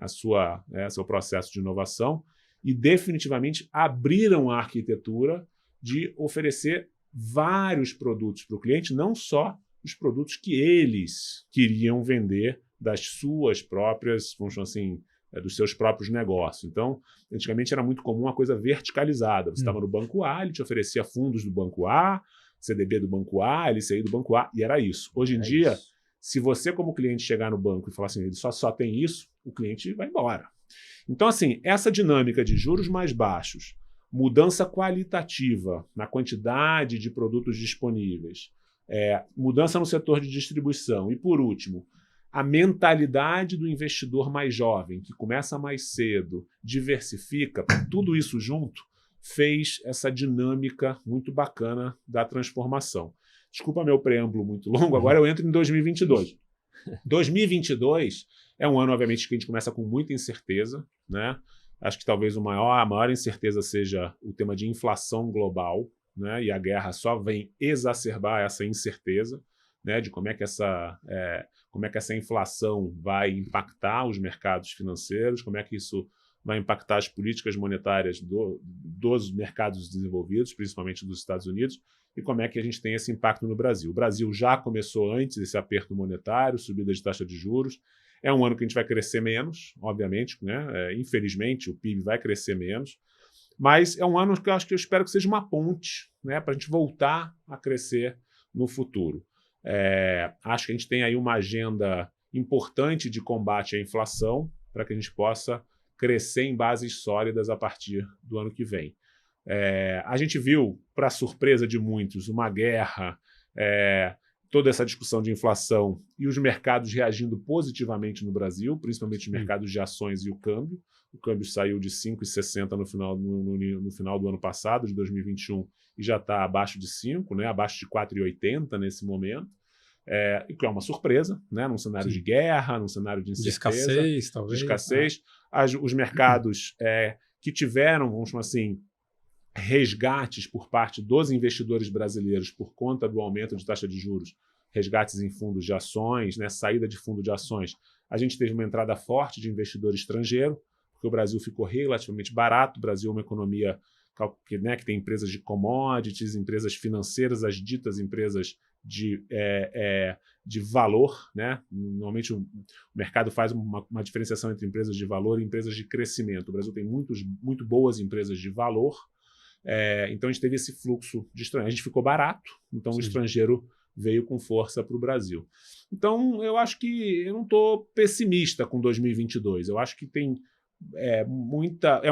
seu processo de inovação e definitivamente abriram a arquitetura de oferecer vários produtos para o cliente, não só os produtos que eles queriam vender das suas próprias, vamos chamar assim, dos seus próprios negócios. Então, antigamente era muito comum uma coisa verticalizada. Você estava no Banco A, ele te oferecia fundos do Banco A, CDB do Banco A, LCI do Banco A, e era isso. Hoje em dia, se você como cliente chegar no banco e falar assim, ele só tem isso, o cliente vai embora. Então, assim, essa dinâmica de juros mais baixos, mudança qualitativa na quantidade de produtos disponíveis, mudança no setor de distribuição e, por último, a mentalidade do investidor mais jovem, que começa mais cedo, diversifica, tudo isso junto fez essa dinâmica muito bacana da transformação. Desculpa meu preâmbulo muito longo, agora eu entro em 2022. 2022 é um ano, obviamente, que a gente começa com muita incerteza, né? Acho que talvez a maior incerteza seja o tema de inflação global, né? E a guerra só vem exacerbar essa incerteza, né? De como é que essa inflação vai impactar os mercados financeiros, como é que isso vai impactar as políticas monetárias dos mercados desenvolvidos, principalmente dos Estados Unidos, e como é que a gente tem esse impacto no Brasil. O Brasil já começou antes esse aperto monetário, subida de taxa de juros. É um ano que a gente vai crescer menos, obviamente, né? Infelizmente, o PIB vai crescer menos, mas é um ano que eu espero que seja uma ponte, né, para a gente voltar a crescer no futuro. Acho que a gente tem aí uma agenda importante de combate à inflação para que a gente possa crescer em bases sólidas a partir do ano que vem. A gente viu, para surpresa de muitos, uma guerra, toda essa discussão de inflação e os mercados reagindo positivamente no Brasil, principalmente os mercados de ações e o câmbio. O câmbio saiu de 5,60 no final do ano passado, de 2021, e já está abaixo de 5, né, abaixo de 4,80 nesse momento. E que é uma surpresa, né, num cenário de guerra, num cenário de incerteza. De escassez, talvez. De escassez. Os mercados que tiveram, vamos chamar assim, resgates por parte dos investidores brasileiros por conta do aumento de taxa de juros, resgates em fundos de ações, né, saída de fundo de ações. A gente teve uma entrada forte de investidor estrangeiro, porque o Brasil ficou relativamente barato. O Brasil é uma economia que tem empresas de commodities, empresas financeiras, as ditas empresas de valor, né? Normalmente o mercado faz uma diferenciação entre empresas de valor e empresas de crescimento. O Brasil tem muito boas empresas de valor, então a gente teve esse fluxo de estrangeiro. A gente ficou barato, então o estrangeiro veio com força para o Brasil. Então eu acho que eu não estou pessimista com 2022. Eu acho que tem é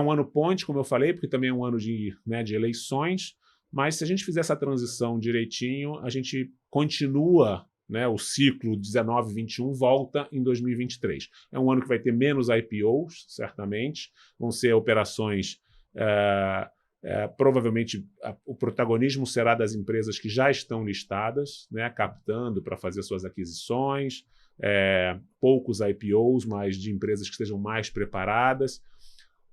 um ano ponte, como eu falei, porque também é um ano de eleições. Mas se a gente fizer essa transição direitinho, a gente continua, né, o ciclo 19-21 volta em 2023. É um ano que vai ter menos IPOs, certamente, vão ser operações, provavelmente o protagonismo será das empresas que já estão listadas, né, captando para fazer suas aquisições, poucos IPOs, mas de empresas que estejam mais preparadas.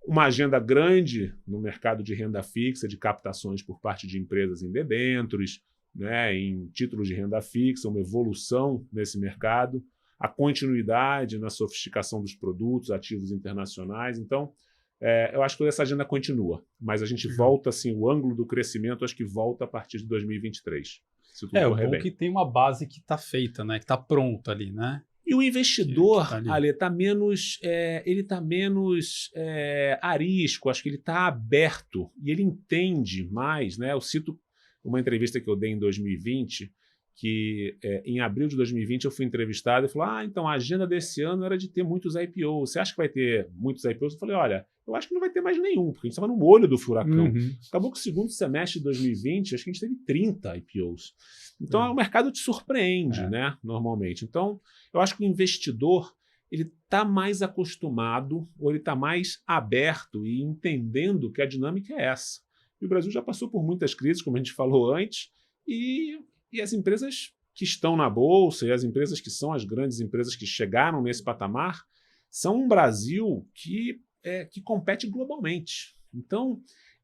Uma agenda grande no mercado de renda fixa, de captações por parte de empresas em debêntures, né, em títulos de renda fixa, uma evolução nesse mercado, a continuidade na sofisticação dos produtos, ativos internacionais. Então, eu acho que toda essa agenda continua, mas a gente volta, assim, o ângulo do crescimento, acho que volta a partir de 2023. Se tudo O correr bom bem. que tem uma base que está feita, né? Que está pronta ali, né? E o investidor, que tá ali. Ale, ele está menos arisco, acho que ele está aberto e ele entende mais, né? Eu cito uma entrevista que eu dei em 2020, que em abril de 2020 eu fui entrevistado e falou: então a agenda desse ano era de ter muitos IPOs. Você acha que vai ter muitos IPOs? Eu falei: olha, eu acho que não vai ter mais nenhum, porque a gente estava no olho do furacão. Uhum. Acabou que o segundo semestre de 2020, acho que a gente teve 30 IPOs. Então o mercado te surpreende, né, normalmente. Então eu acho que o investidor ele está mais acostumado, ou ele está mais aberto e entendendo que a dinâmica é essa. E o Brasil já passou por muitas crises, como a gente falou antes, e as empresas que estão na Bolsa e as empresas que são as grandes empresas que chegaram nesse patamar são um Brasil que compete globalmente. Então,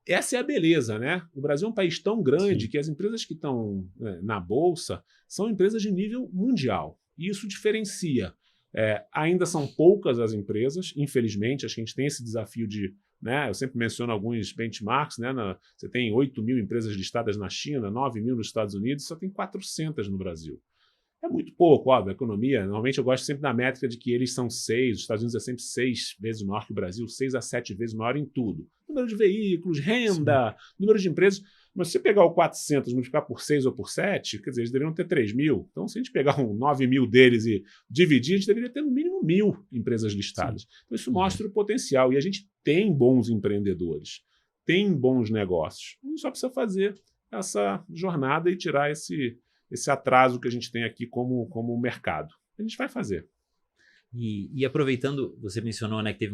essa é a beleza, né? O Brasil é um país tão grande que as empresas que estão na Bolsa são empresas de nível mundial. E isso diferencia. Ainda são poucas as empresas, infelizmente, acho que a gente tem esse desafio de... né, eu sempre menciono alguns benchmarks, né, você tem 8 mil empresas listadas na China, 9 mil nos Estados Unidos, só tem 400 no Brasil. É muito pouco, óbvio, a economia. Normalmente eu gosto sempre da métrica de que eles são 6, os Estados Unidos é sempre 6 vezes maior que o Brasil, 6 a 7 vezes maior em tudo. Número de veículos, renda, número de empresas. Mas se você pegar o 400 e multiplicar por 6 ou por 7, quer dizer, eles deveriam ter 3 mil. Então, se a gente pegar 9 mil deles e dividir, a gente deveria ter no mínimo 1.000 empresas listadas. Sim. Então, isso mostra o potencial. E a gente tem bons empreendedores, tem bons negócios. A gente só precisa fazer essa jornada e tirar esse atraso que a gente tem aqui como mercado. A gente vai fazer. E aproveitando, você mencionou, né, que teve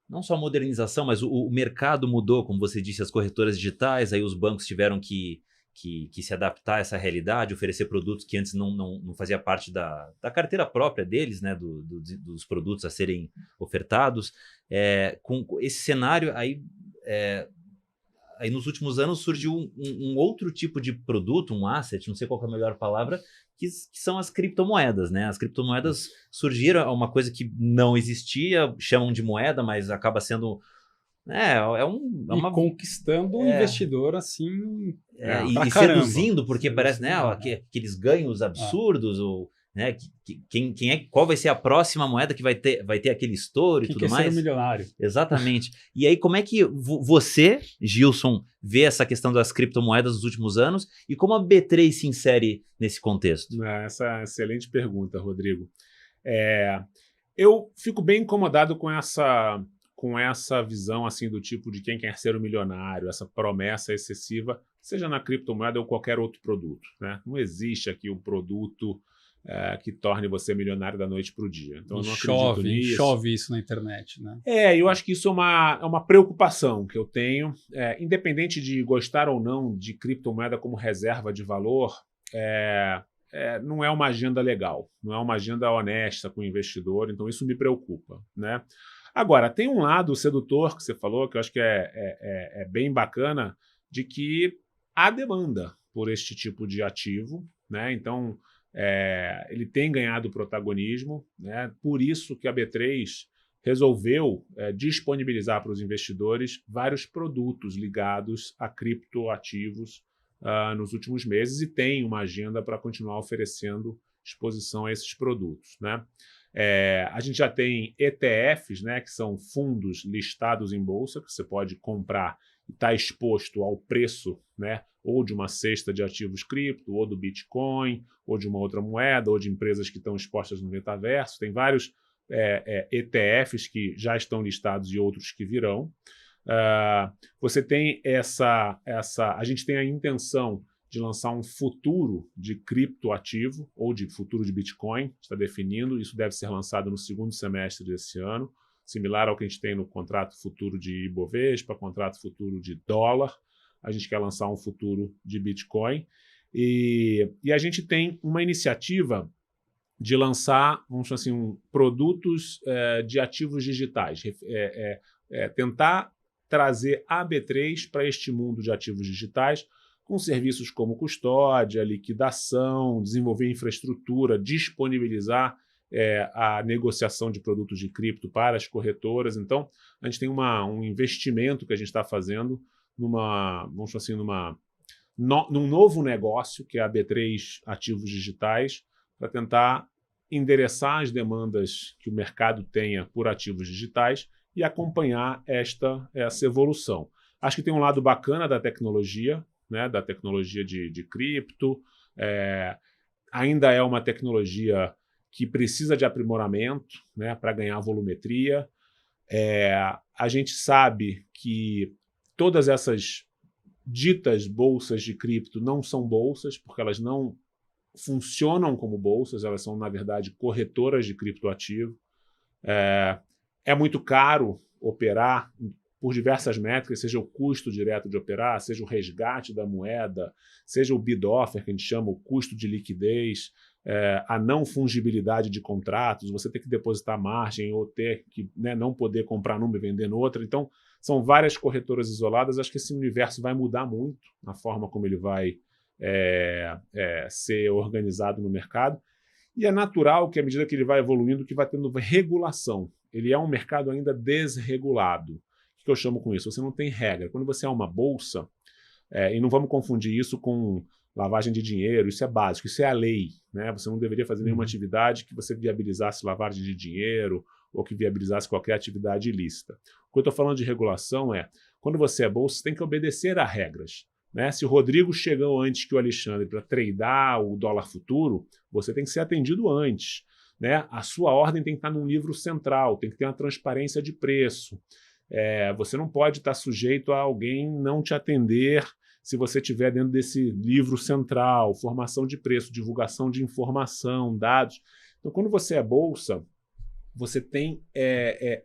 não só a modernização, mas o mercado mudou, como você disse, as corretoras digitais, aí os bancos tiveram que se adaptar a essa realidade, oferecer produtos que antes não fazia parte da carteira própria deles, né, dos produtos a serem ofertados. Com esse cenário, aí nos últimos anos surgiu um outro tipo de produto, um asset, não sei qual é a melhor palavra, que são as criptomoedas, né? As criptomoedas surgiram, é uma coisa que não existia, chamam de moeda, mas acaba sendo... conquistando o investidor assim... e seduzindo, porque parece, né, aqueles ganhos absurdos, ou... né, qual vai ser a próxima moeda que vai ter aquele estouro e tudo mais? Quem quer ser um milionário. Exatamente. E aí, como é que você, Gilson, vê essa questão das criptomoedas nos últimos anos e como a B3 se insere nesse contexto? Essa é uma excelente pergunta, Rodrigo. Eu fico bem incomodado com essa visão assim do tipo de quem quer ser um milionário, essa promessa excessiva, seja na criptomoeda ou qualquer outro produto, né? Não existe aqui um produto que torne você milionário da noite para o dia. Então, eu não acredito nisso. Chove isso na internet, né? Eu acho que isso é uma preocupação que eu tenho. Independente de gostar ou não de criptomoeda como reserva de valor, não é uma agenda legal, não é uma agenda honesta com o investidor, então isso me preocupa, né? Agora, tem um lado sedutor que você falou, que eu acho que é bem bacana, de que há demanda por este tipo de ativo, né? Então, ele tem ganhado protagonismo, né? Por isso que a B3 resolveu disponibilizar para os investidores vários produtos ligados a criptoativos nos últimos meses e tem uma agenda para continuar oferecendo exposição a esses produtos, né? A gente já tem ETFs, né, que são fundos listados em bolsa, que você pode comprar e está exposto ao preço, né, ou de uma cesta de ativos cripto, ou do Bitcoin, ou de uma outra moeda, ou de empresas que estão expostas no metaverso. Tem vários ETFs que já estão listados e outros que virão. Você tem a gente tem a intenção de lançar um futuro de criptoativo ou de futuro de Bitcoin, está definindo, isso deve ser lançado no segundo semestre desse ano, similar ao que a gente tem no contrato futuro de Ibovespa, contrato futuro de dólar. A gente quer lançar um futuro de Bitcoin e a gente tem uma iniciativa de lançar, vamos dizer assim, produtos de ativos digitais, tentar trazer a B3 para este mundo de ativos digitais, com serviços como custódia, liquidação, desenvolver infraestrutura, disponibilizar a negociação de produtos de cripto para as corretoras. Então, a gente tem um investimento que a gente está fazendo num novo negócio, que é a B3 Ativos Digitais, para tentar endereçar as demandas que o mercado tenha por ativos digitais e acompanhar essa evolução. Acho que tem um lado bacana da tecnologia, né, da tecnologia de cripto. Ainda é uma tecnologia que precisa de aprimoramento, né, para ganhar volumetria. A gente sabe que todas essas ditas bolsas de cripto não são bolsas, porque elas não funcionam como bolsas, elas são, na verdade, corretoras de criptoativo. É muito caro operar por diversas métricas, seja o custo direto de operar, seja o resgate da moeda, seja o bid-offer, que a gente chama o custo de liquidez, a não fungibilidade de contratos, você ter que depositar margem ou ter que, né, não poder comprar numa e vender noutra. Então, são várias corretoras isoladas. Acho que esse universo vai mudar muito na forma como ele vai ser organizado no mercado. E é natural que, à medida que ele vai evoluindo, que vai tendo regulação. Ele é um mercado ainda desregulado. O que eu chamo com isso? Você não tem regra. Quando você é uma bolsa, e não vamos confundir isso com lavagem de dinheiro, isso é básico, isso é a lei, né? Você não deveria fazer nenhuma atividade que você viabilizasse lavagem de dinheiro ou que viabilizasse qualquer atividade ilícita. O que eu estou falando de regulação quando você é bolsa, você tem que obedecer a regras, né? Se o Rodrigo chegou antes que o Alexandre para tradar o dólar futuro, você tem que ser atendido antes, né? A sua ordem tem que estar num livro central, tem que ter uma transparência de preço. Você não pode estar sujeito a alguém não te atender se você estiver dentro desse livro central, formação de preço, divulgação de informação, dados. Então, quando você é bolsa, você tem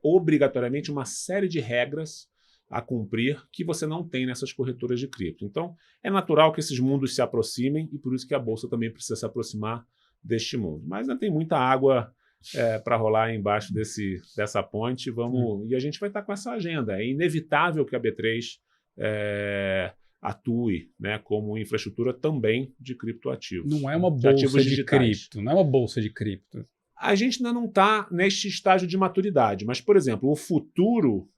obrigatoriamente uma série de regras a cumprir que você não tem nessas corretoras de cripto. Então, é natural que esses mundos se aproximem e por isso que a bolsa também precisa se aproximar deste mundo. Mas ainda tem muita água para rolar embaixo dessa ponte. E a gente vai estar com essa agenda. É inevitável que a B3 atue, né, como infraestrutura também de criptoativos. Não é uma bolsa de cripto, não é uma bolsa de cripto. A gente ainda não está neste estágio de maturidade, mas, por exemplo, o futuro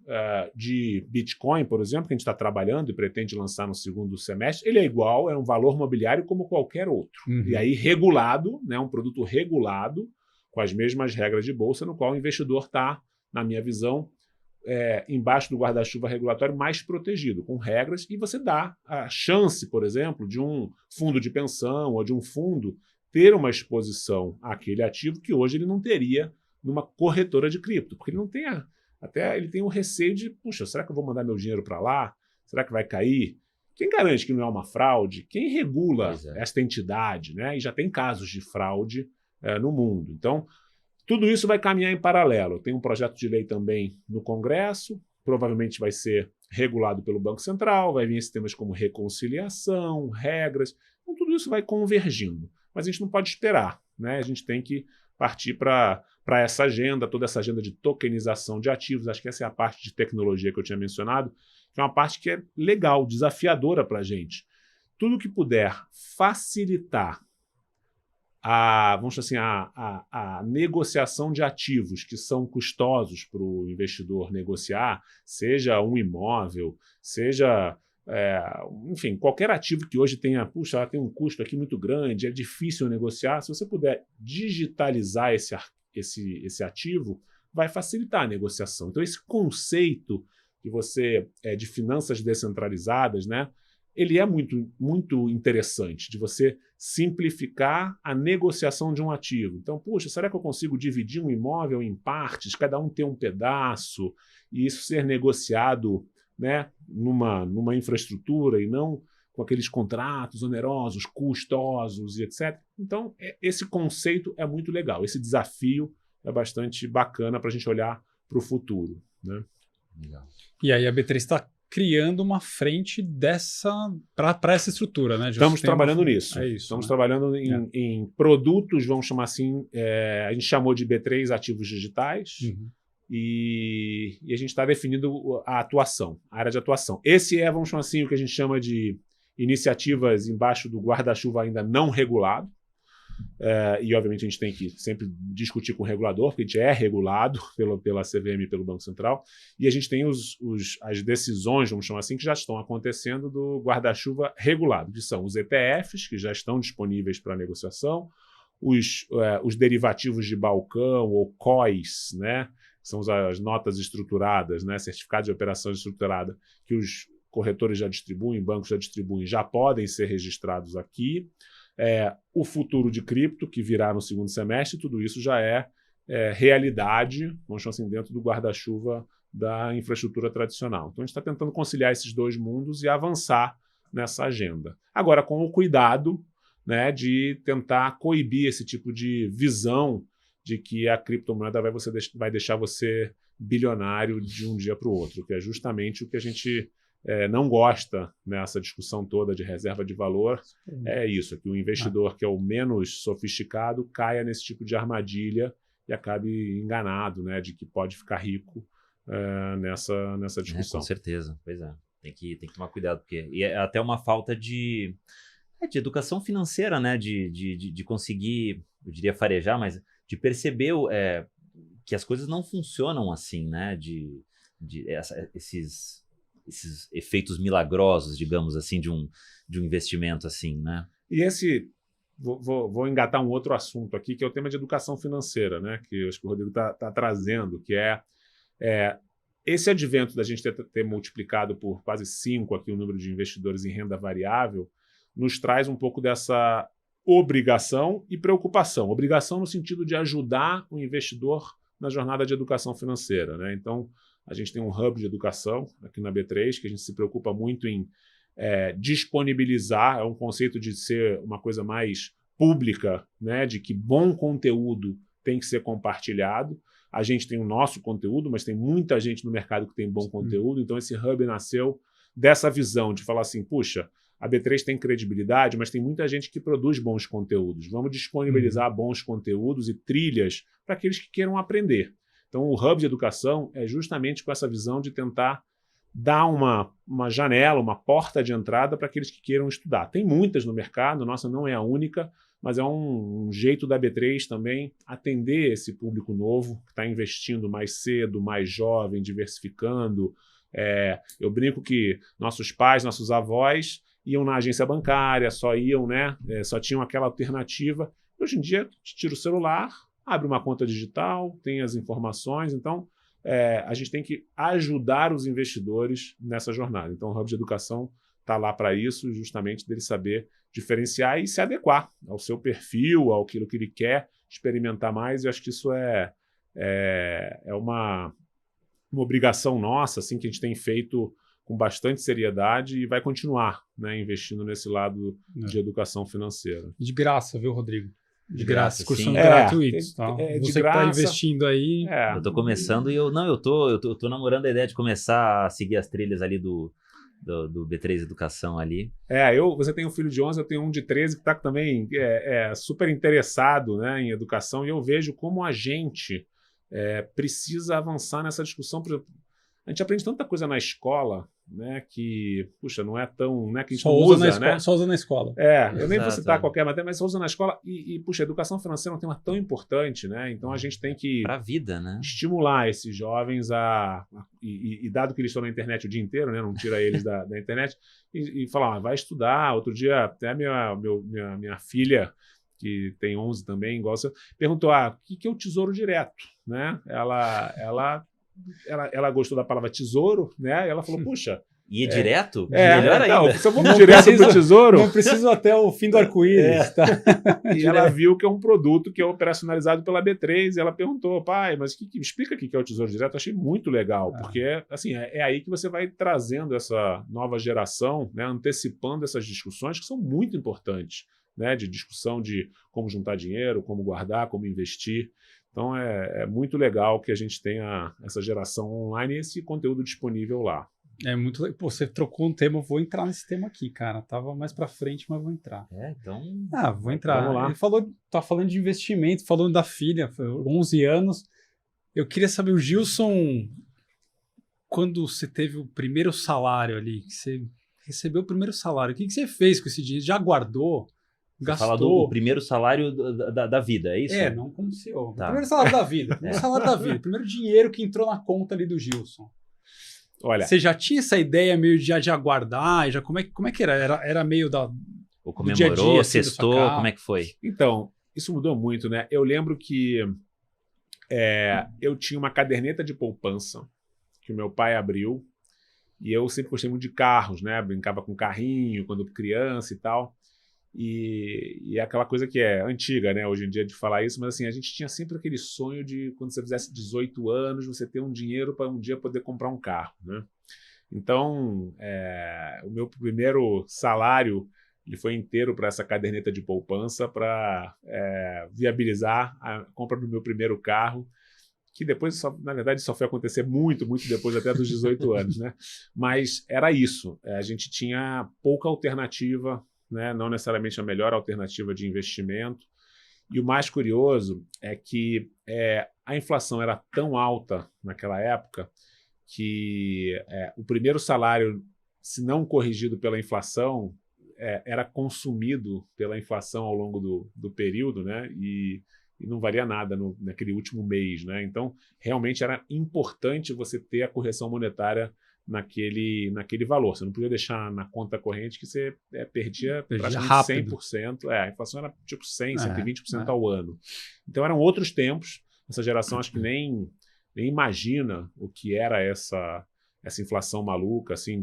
de Bitcoin, por exemplo, que a gente está trabalhando e pretende lançar no segundo semestre, ele é igual, é um valor mobiliário como qualquer outro. E aí regulado, né, um produto regulado, com as mesmas regras de bolsa, no qual o investidor está, na minha visão, embaixo do guarda-chuva regulatório mais protegido, com regras, e você dá a chance, por exemplo, de um fundo de pensão ou de um fundo ter uma exposição àquele ativo que hoje ele não teria numa corretora de cripto, porque ele não tem ele tem o receio de, puxa, será que eu vou mandar meu dinheiro para lá? Será que vai cair? Quem garante que não é uma fraude? Quem regula esta entidade, né? E já tem casos de fraude no mundo. Então, tudo isso vai caminhar em paralelo. Tem um projeto de lei também no Congresso, provavelmente vai ser regulado pelo Banco Central, vai vir esses temas como reconciliação, regras, então tudo isso vai convergindo. Mas a gente não pode esperar, né? A gente tem que partir para essa agenda, toda essa agenda de tokenização de ativos. Acho que essa é a parte de tecnologia que eu tinha mencionado, que é uma parte que é legal, desafiadora para a gente. Tudo que puder facilitar vamos dizer assim, a negociação de ativos que são custosos para o investidor negociar, seja um imóvel, seja, enfim, qualquer ativo que hoje tenha, puxa, ela tem um custo aqui muito grande, é difícil negociar. Se você puder digitalizar esse ativo, vai facilitar a negociação. Então, esse conceito de finanças descentralizadas, né? Ele é muito, muito interessante, de você simplificar a negociação de um ativo. Então, puxa, será que eu consigo dividir um imóvel em partes, cada um ter um pedaço, e isso ser negociado né, numa infraestrutura e não com aqueles contratos onerosos, custosos e etc. Então, esse conceito é muito legal. Esse desafio é bastante bacana para a gente olhar para o futuro, né? Legal. E aí a B3 está criando uma frente para essa estrutura, né? Estamos trabalhando nisso. É isso, Estamos né? trabalhando em produtos, vamos chamar assim, a gente chamou de B3 ativos digitais, e a gente está definindo a atuação, a área de atuação. Esse vamos chamar assim, o que a gente chama de iniciativas embaixo do guarda-chuva ainda não regulado. E, obviamente, a gente tem que sempre discutir com o regulador, porque a gente é regulado pela CVM e pelo Banco Central, e a gente tem as decisões, vamos chamar assim, que já estão acontecendo do guarda-chuva regulado, que são os ETFs, que já estão disponíveis para negociação, os derivativos de balcão, ou COIs, né, que são as notas estruturadas, né, certificados de operação estruturada, que os corretores já distribuem, bancos já distribuem, já podem ser registrados aqui. O futuro de cripto, que virá no segundo semestre, tudo isso já é realidade, vamos chamar assim, dentro do guarda-chuva da infraestrutura tradicional. Então, a gente está tentando conciliar esses dois mundos e avançar nessa agenda. Agora, com o cuidado, né, de tentar coibir esse tipo de visão de que a criptomoeda vai deixar você bilionário de um dia para o outro, que é justamente o que a gente não gosta nessa discussão toda de reserva de valor. É isso, que o investidor que é o menos sofisticado caia nesse tipo de armadilha e acabe enganado, né, de que pode ficar rico nessa discussão. Com certeza, pois é. Tem que tomar cuidado, porque é até uma falta de educação financeira, né, de conseguir, eu diria farejar, mas de perceber que as coisas não funcionam assim, né, esses efeitos milagrosos, digamos assim, de um investimento assim, né? E vou engatar um outro assunto aqui, que é o tema de educação financeira, né? Que eu acho que o Rodrigo está trazendo, que é esse advento da gente ter multiplicado por quase 5 aqui o número de investidores em renda variável, nos traz um pouco dessa obrigação e preocupação. Obrigação no sentido de ajudar o investidor na jornada de educação financeira, né? Então, a gente tem um hub de educação aqui na B3, que a gente se preocupa muito em disponibilizar, é um conceito de ser uma coisa mais pública, né, de que bom conteúdo tem que ser compartilhado. A gente tem o nosso conteúdo, mas tem muita gente no mercado que tem bom conteúdo, então esse hub nasceu dessa visão de falar assim, puxa, a B3 tem credibilidade, mas tem muita gente que produz bons conteúdos. Vamos disponibilizar bons conteúdos e trilhas para aqueles que queiram aprender. Então, o Hub de Educação é justamente com essa visão de tentar dar uma janela, uma porta de entrada para aqueles que queiram estudar. Tem muitas no mercado, nossa não é a única, mas é um jeito da B3 também atender esse público novo, que está investindo mais cedo, mais jovem, diversificando. Eu brinco que nossos pais, nossos avós iam na agência bancária, só tinham aquela alternativa. Hoje em dia, tira o celular, abre uma conta digital, tem as informações, então a gente tem que ajudar os investidores nessa jornada. Então o Hub de Educação está lá para isso, justamente dele saber diferenciar e se adequar ao seu perfil, àquilo que ele quer experimentar mais. Eu acho que isso é uma obrigação nossa, assim, que a gente tem feito com bastante seriedade e vai continuar, né, investindo nesse lado de educação financeira. De graça, viu, Rodrigo? De graça, cursos sim. gratuitos, tá? De Você graça. que está investindo aí. Eu tô começando e eu tô namorando a ideia de começar a seguir as trilhas ali do B3 Educação ali. Você tem um filho de 11, eu tenho um de 13 que está também super interessado, né, em educação, e eu vejo como a gente precisa avançar nessa discussão. Por exemplo, a gente aprende tanta coisa na escola, né, que, puxa, não é tão... Né, que a gente Só não usa usa, na escola, né? só usa na escola. Eu nem vou Exato, citar qualquer matéria, mas só usa na escola. Puxa, a educação financeira é um tema tão importante, né? Então a gente tem que Pra vida, né? estimular esses jovens e dado que eles estão na internet o dia inteiro, né? Não tira eles da internet, e falar, vai estudar. Outro dia, até minha filha, que tem 11 também, igual você, perguntou, o que é o Tesouro Direto, né? Ela gostou da palavra tesouro, né? E ela falou, puxa, Ia direto? É, Melhor ainda. não, se eu vou direto pro Tesouro... Não preciso até o fim do arco-íris. Tá? E ela viu que é um produto que é operacionalizado pela B3 e ela perguntou, pai, mas explica o que é o Tesouro Direto. Eu achei muito legal, porque assim, é aí que você vai trazendo essa nova geração, né, antecipando essas discussões que são muito importantes, né, de discussão de como juntar dinheiro, como guardar, como investir. Então é muito legal que a gente tenha essa geração online e esse conteúdo disponível lá. É muito legal. Pô, você trocou um tema, eu vou entrar nesse tema aqui, cara. Tava mais pra frente, mas vou entrar. Então... Vou entrar. Vamos lá. Ele tá falando de investimento, falando da filha, 11 anos. Eu queria saber, o Gilson, quando você teve o primeiro salário ali, que você recebeu o primeiro salário, o que você fez com esse dinheiro? Já guardou? Gastou? Você fala do primeiro salário da vida, é isso? Não como CEO. Tá. O primeiro salário da vida. Primeiro salário da vida. Primeiro dinheiro que entrou na conta ali do Gilson. Olha, você já tinha essa ideia meio de já guardar? Já, como é que era? Era meio ou comemorou, dia a dia, assim, sextou, como é que foi? Então, isso mudou muito, né? Eu lembro que eu tinha uma caderneta de poupança que o meu pai abriu e eu sempre gostei muito de carros, né? Brincava com carrinho quando criança e tal. E é aquela coisa que é antiga, né, hoje em dia de falar isso, mas assim, a gente tinha sempre aquele sonho de quando você fizesse 18 anos, você ter um dinheiro para um dia poder comprar um carro, né? Então, o meu primeiro salário ele foi inteiro para essa caderneta de poupança para viabilizar a compra do meu primeiro carro, que depois, na verdade, só foi acontecer muito, muito depois até dos 18 anos, né? Mas era isso, a gente tinha pouca alternativa, né? Não necessariamente a melhor alternativa de investimento. E o mais curioso é que a inflação era tão alta naquela época que o primeiro salário, se não corrigido pela inflação, era consumido pela inflação ao longo do período, né? E não valia nada naquele último mês, né? Então, realmente era importante você ter a correção monetária naquele valor. Você não podia deixar na conta corrente que você perdia praticamente rápido. 100%. A inflação era tipo 100%, 120% ao ano. Então eram outros tempos. Essa geração acho que nem imagina o que era essa inflação maluca, assim,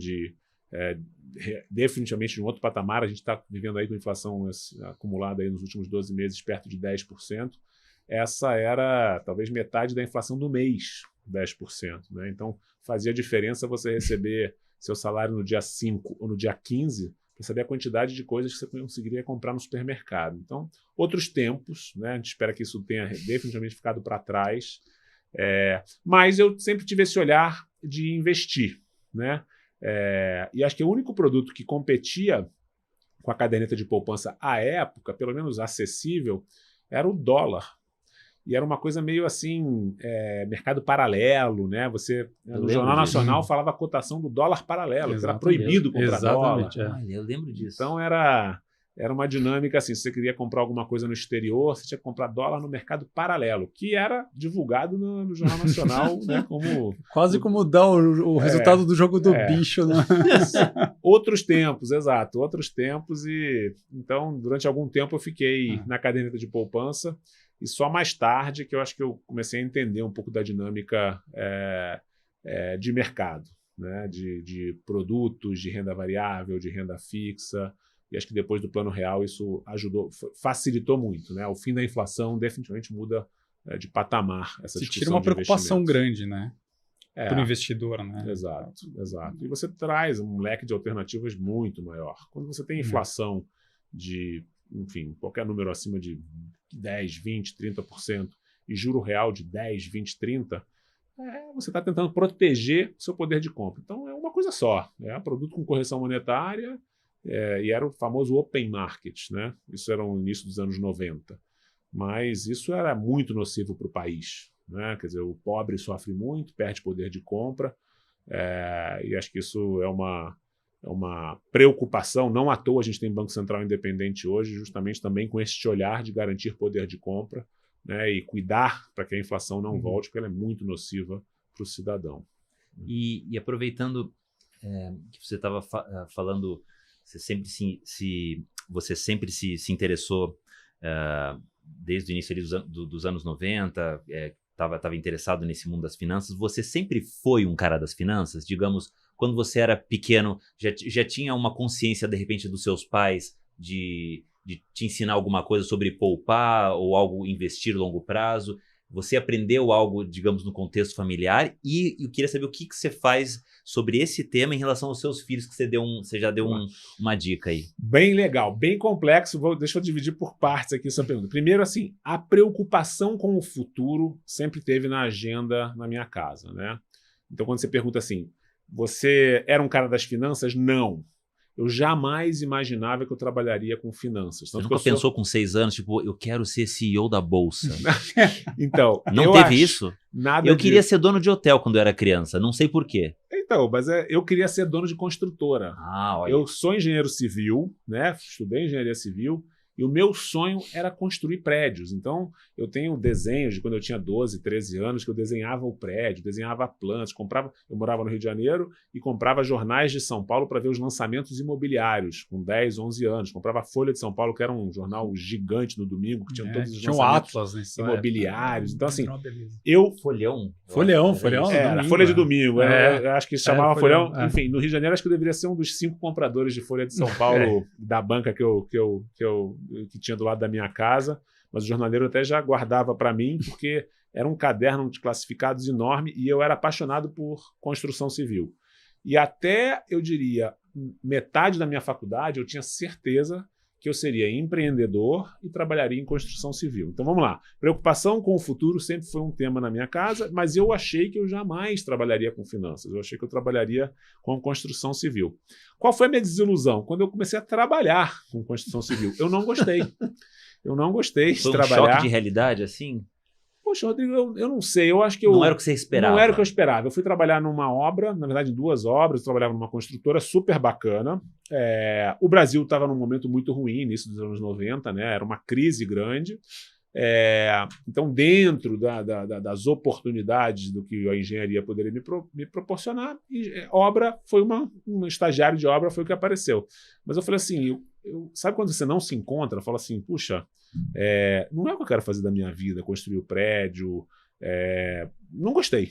definitivamente de um outro patamar. A gente está vivendo aí com inflação acumulada aí nos últimos 12 meses perto de 10%. Essa era talvez metade da inflação do mês, 10%. Né? Então, fazia diferença você receber seu salário no dia 5 ou no dia 15 para saber a quantidade de coisas que você conseguiria comprar no supermercado. Então, outros tempos, né? A gente espera que isso tenha definitivamente ficado para trás. Mas eu sempre tive esse olhar de investir, né? E acho que o único produto que competia com a caderneta de poupança à época, pelo menos acessível, era o dólar. E era uma coisa meio assim, mercado paralelo, né? Você, no Jornal Nacional, falava a cotação do dólar paralelo, que era proibido comprar dólar. Eu lembro disso. Então era uma dinâmica assim, se você queria comprar alguma coisa no exterior, você tinha que comprar dólar no mercado paralelo, que era divulgado no Jornal Nacional, né? Quase como dar o resultado do jogo do bicho, né? Outros tempos, exato, outros tempos. E então, durante algum tempo eu fiquei na caderneta de poupança. E só mais tarde que eu acho que eu comecei a entender um pouco da dinâmica de mercado, né? De produtos, de renda variável, de renda fixa. E acho que depois do Plano Real isso facilitou muito, né? O fim da inflação definitivamente muda de patamar essa discussão. Tira uma preocupação grande, né? Para o investidor, né? Exato. E você traz um leque de alternativas muito maior. Quando você tem inflação de, enfim, qualquer número acima de 10, 20, 30% e juro real de 10, 20, 30%, você está tentando proteger o seu poder de compra. Então é uma coisa só. É um produto com correção monetária e era o famoso open market, né? Isso era no início dos anos 90. Mas isso era muito nocivo para o país, né? Quer dizer, o pobre sofre muito, perde poder de compra, e acho que isso é uma preocupação. Não à toa a gente tem Banco Central independente hoje, justamente também com este olhar de garantir poder de compra, né, e cuidar para que a inflação não volte, porque ela é muito nociva para o cidadão. E aproveitando que você estava falando, você sempre se interessou desde o início dos anos 90, estava interessado nesse mundo das finanças, você sempre foi um cara das finanças? Digamos, quando você era pequeno, já tinha uma consciência, de repente, dos seus pais de te ensinar alguma coisa sobre poupar ou algo investir a longo prazo? Você aprendeu algo, digamos, no contexto familiar? E eu queria saber o que você faz sobre esse tema em relação aos seus filhos, que você já deu uma dica aí. Bem legal, bem complexo. Deixa eu dividir por partes aqui essa pergunta. Primeiro, assim, a preocupação com o futuro sempre teve na agenda na minha casa, né? Então, quando você pergunta assim, você era um cara das finanças? Não. Eu jamais imaginava que eu trabalharia com finanças. Você nunca pensou com 6 anos, tipo, eu quero ser CEO da Bolsa? Então, não teve isso? Nada eu queria ser dono de hotel quando eu era criança, não sei por quê. Então, mas eu queria ser dono de construtora. Olha. Eu sou engenheiro civil, né? Estudei engenharia civil. E o meu sonho era construir prédios. Então, eu tenho desenhos de quando eu tinha 12, 13 anos, que eu desenhava o prédio, desenhava plantas, eu morava no Rio de Janeiro e comprava jornais de São Paulo para ver os lançamentos imobiliários, com 10, 11 anos. Comprava a Folha de São Paulo, que era um jornal gigante no domingo, que tinha todos os lançamentos Atlas, imobiliários. Então, assim, Folhão. Folhão. Era Folha de domingo. Eu acho que se chamava Folhão. É. Enfim, no Rio de Janeiro, acho que eu deveria ser um dos 5 compradores de Folha de São Paulo da banca que tinha do lado da minha casa, mas o jornaleiro até já guardava para mim, porque era um caderno de classificados enorme e eu era apaixonado por construção civil. E até, eu diria, metade da minha faculdade, eu tinha certeza que eu seria empreendedor e trabalharia em construção civil. Então vamos lá. Preocupação com o futuro sempre foi um tema na minha casa, mas eu achei que eu jamais trabalharia com finanças. Eu achei que eu trabalharia com construção civil. Qual foi a minha desilusão? Quando eu comecei a trabalhar com construção civil. Eu não gostei. Eu não gostei de trabalhar. Foi um choque de realidade, assim? Poxa, Rodrigo, eu não sei. Eu acho que não era o que você esperava. Não era o que eu esperava. Eu fui trabalhar numa obra, na verdade, 2 obras. Eu trabalhava numa construtora super bacana. O Brasil estava num momento muito ruim, início dos anos 90, né? Era uma crise grande. Então, dentro das oportunidades do que a engenharia poderia me proporcionar, obra foi um estagiário de obra foi o que apareceu. Mas eu falei assim, sabe quando você não se encontra? Fala assim, puxa, não é o que eu quero fazer da minha vida, construir o prédio, não gostei.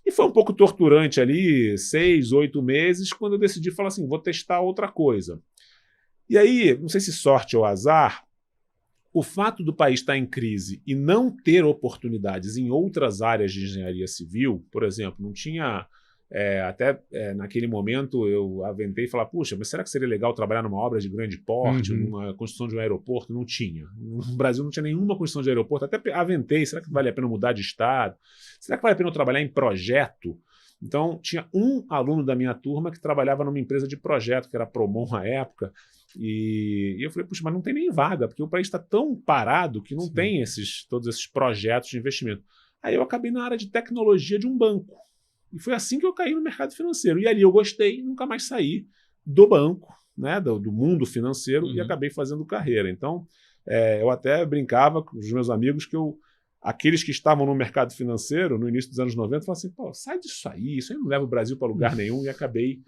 E foi um pouco torturante ali, 6, 8 meses, quando eu decidi falar assim, vou testar outra coisa. E aí, não sei se sorte ou azar, o fato do país estar em crise e não ter oportunidades em outras áreas de engenharia civil, por exemplo, não tinha... naquele momento eu aventei e falei, puxa, mas será que seria legal trabalhar numa obra de grande porte, numa construção de um aeroporto? Não tinha. No Brasil não tinha nenhuma construção de aeroporto. Até aventei, será que vale a pena mudar de estado? Será que vale a pena eu trabalhar em projeto? Então, tinha um aluno da minha turma que trabalhava numa empresa de projeto, que era a Promon à época, e eu falei, puxa, mas não tem nem vaga, porque o país está tão parado que não tem todos esses projetos de investimento. Aí eu acabei na área de tecnologia de um banco. E foi assim que eu caí no mercado financeiro. E ali eu gostei, nunca mais saí do banco, né, do mundo financeiro, e acabei fazendo carreira. Então, eu até brincava com os meus amigos que aqueles que estavam no mercado financeiro no início dos anos 90 falavam assim, pô, sai disso aí não leva o Brasil para lugar nenhum, e acabei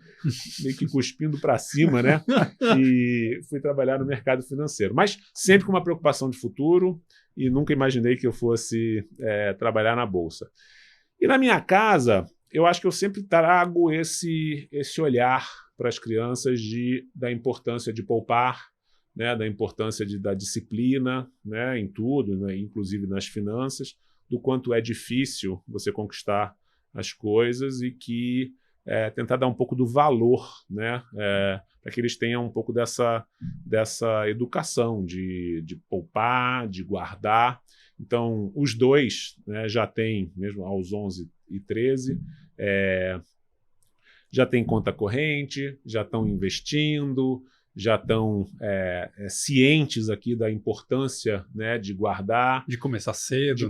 meio que cuspindo para cima, né? E fui trabalhar no mercado financeiro. Mas sempre com uma preocupação de futuro, e nunca imaginei que eu fosse trabalhar na Bolsa. E na minha casa, eu acho que eu sempre trago esse olhar para as crianças da importância de poupar, né, da importância da disciplina, né, em tudo, né, inclusive nas finanças, do quanto é difícil você conquistar as coisas e que tentar dar um pouco do valor, né, para que eles tenham um pouco dessa educação de poupar, de guardar. Então, os dois, né, já têm, mesmo aos 11 e 13, já têm conta corrente, já estão investindo, já estão cientes aqui da importância, né, de guardar. De começar cedo.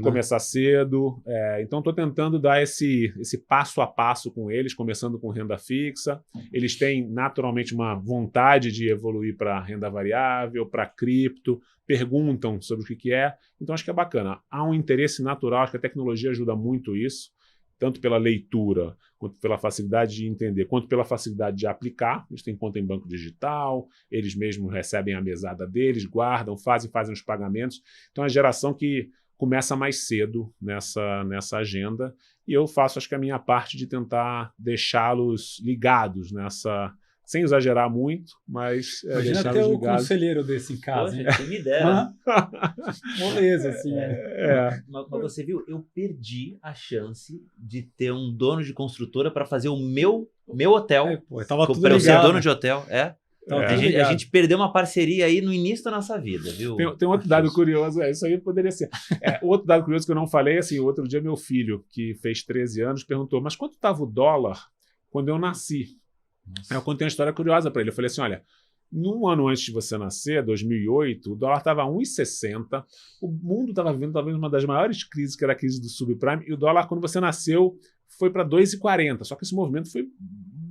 Então, estou tentando dar esse passo a passo com eles, começando com renda fixa. Eles têm, naturalmente, uma vontade de evoluir para renda variável, para cripto, perguntam sobre o que é. Então, acho que é bacana. Há um interesse natural, acho que a tecnologia ajuda muito isso, tanto pela leitura, quanto pela facilidade de entender, quanto pela facilidade de aplicar. Eles têm conta em banco digital, eles mesmos recebem a mesada deles, guardam, fazem os pagamentos. Então, é a geração que começa mais cedo nessa agenda, e eu faço, acho que a minha parte de tentar deixá-los ligados nessa, sem exagerar muito, mas Imagina ter deixá-los o ligados. conselheiro desse em casa, hein? Poxa, quem me dera. Moleza, assim. Mas você viu, eu perdi a chance de ter um dono de construtora para fazer o meu hotel. Pô, tava tudo Para eu ser ligado. dono de hotel. Tava A tudo gente ligado. perdeu uma parceria aí no início da nossa vida, viu? Tem outro dado curioso, isso aí poderia ser. Outro dado curioso que eu não falei, assim, outro dia meu filho, que fez 13 anos, perguntou, mas quanto estava o dólar quando eu nasci? Aí eu contei uma história curiosa para ele. Eu falei assim, olha, num ano antes de você nascer, 2008, o dólar estava 1,60, o mundo estava vivendo talvez uma das maiores crises, que era a crise do subprime, e o dólar, quando você nasceu, foi para 2,40. Só que esse movimento foi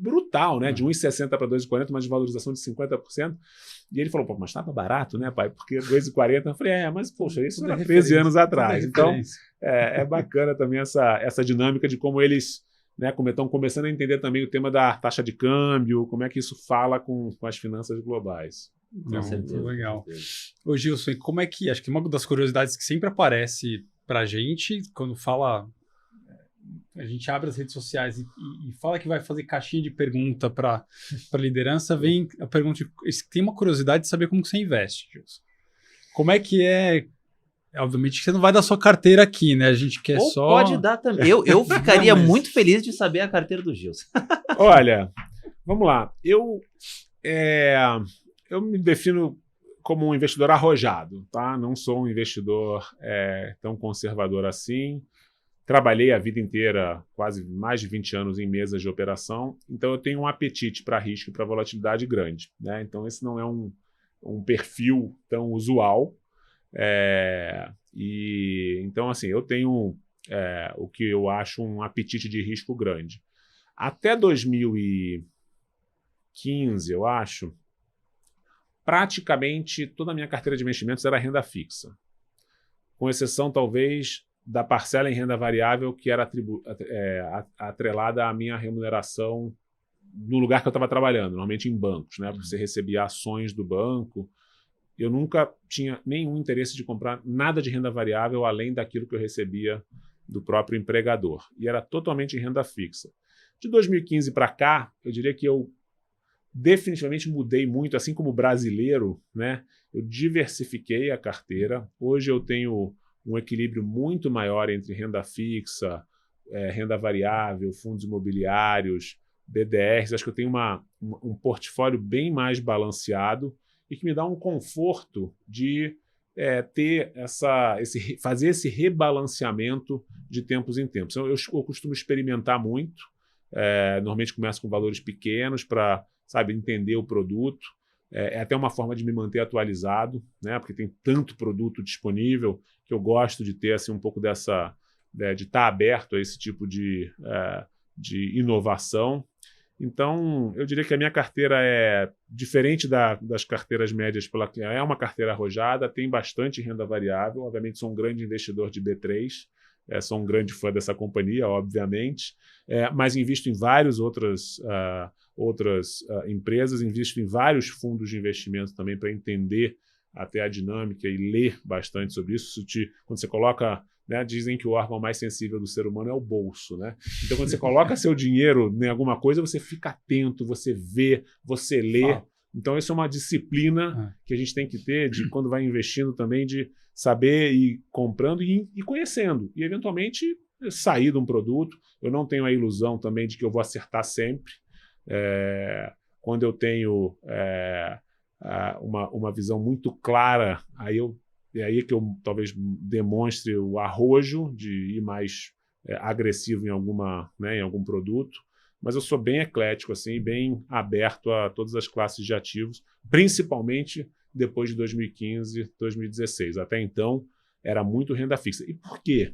brutal, né? De 1,60 para 2,40, uma desvalorização de 50%. E ele falou, pô, mas estava barato, né, pai? Porque 2,40. Eu falei, mas, poxa, isso era 13 anos atrás. Então, é bacana também essa dinâmica de como eles, né, como estão começando a entender também o tema da taxa de câmbio, como é que isso fala com as finanças globais. Não, certeza, legal. Ô, Gilson, como é que... Acho que uma das curiosidades que sempre aparece pra gente, quando fala... A gente abre as redes sociais e fala que vai fazer caixinha de pergunta para liderança, vem a pergunta... Tem uma curiosidade de saber como que você investe, Gilson. Como é que é... Obviamente que você não vai dar sua carteira aqui, né? A gente quer Ou só... pode dar também. Eu ficaria muito feliz de saber a carteira do Gilson. Olha, vamos lá. Eu me defino como um investidor arrojado, tá? Não sou um investidor tão conservador assim. Trabalhei a vida inteira, quase mais de 20 anos em mesas de operação, então eu tenho um apetite para risco e para volatilidade grande, né? Então esse não é um perfil tão usual. Então, assim, eu tenho o que eu acho um apetite de risco grande. Até 2015, eu acho, praticamente toda a minha carteira de investimentos era renda fixa, com exceção, talvez, da parcela em renda variável que era atrelada à minha remuneração no lugar que eu estava trabalhando, normalmente em bancos, né? Porque você recebia ações do banco. Eu nunca tinha nenhum interesse de comprar nada de renda variável além daquilo que eu recebia do próprio empregador. E era totalmente em renda fixa. De 2015 para cá, eu diria que eu definitivamente mudei muito, assim como brasileiro, né? Eu diversifiquei a carteira. Hoje eu tenho um equilíbrio muito maior entre renda fixa, renda variável, fundos imobiliários, BDRs. Acho que eu tenho um portfólio bem mais balanceado e que me dá um conforto de fazer esse rebalanceamento de tempos em tempos. Eu costumo experimentar muito. Normalmente começo com valores pequenos para, entender o produto. É até uma forma de me manter atualizado, né? Porque tem tanto produto disponível que eu gosto de ter assim, um pouco de estar aberto a esse tipo de inovação. Então, eu diria que a minha carteira é diferente das carteiras médias, é uma carteira arrojada, tem bastante renda variável. Obviamente, sou um grande investidor de B3, sou um grande fã dessa companhia, obviamente, mas invisto em várias outras empresas, invisto em vários fundos de investimento também para entender até a dinâmica e ler bastante sobre isso. Quando você coloca, né, dizem que o órgão mais sensível do ser humano é o bolso, né? Então, quando você coloca seu dinheiro em alguma coisa, você fica atento, você vê, você lê. Então, isso é uma disciplina que a gente tem que ter de quando vai investindo também, de saber ir comprando e conhecendo. E, eventualmente, sair de um produto. Eu não tenho a ilusão também de que eu vou acertar sempre. Quando eu tenho uma visão muito clara, é aí que eu talvez demonstre o arrojo de ir mais agressivo em algum produto. Mas eu sou bem eclético, assim, bem aberto a todas as classes de ativos, principalmente depois de 2015, 2016. Até então, era muito renda fixa. E por quê?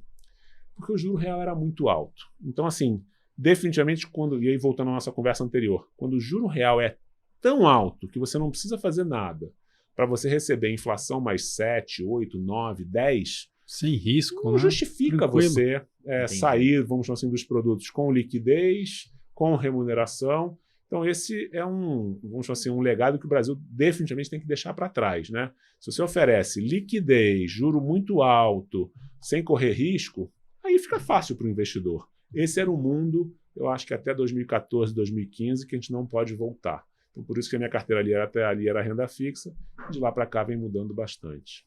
Porque o juro real era muito alto. Então, assim, definitivamente, e aí voltando à nossa conversa anterior, quando o juro real é tão alto que você não precisa fazer nada para você receber inflação mais 7, 8, 9, 10... Sem risco, não né? justifica Tranquilo. você sair, vamos chamar assim, dos produtos com liquidez, com remuneração Então, esse é vamos assim, um legado que o Brasil definitivamente tem que deixar para trás, né? Se você oferece liquidez, juro muito alto, sem correr risco, aí fica fácil para o investidor. Esse era o mundo, eu acho que até 2014, 2015, que a gente não pode voltar. Então, por isso que a minha carteira até ali era renda fixa, de lá para cá vem mudando bastante.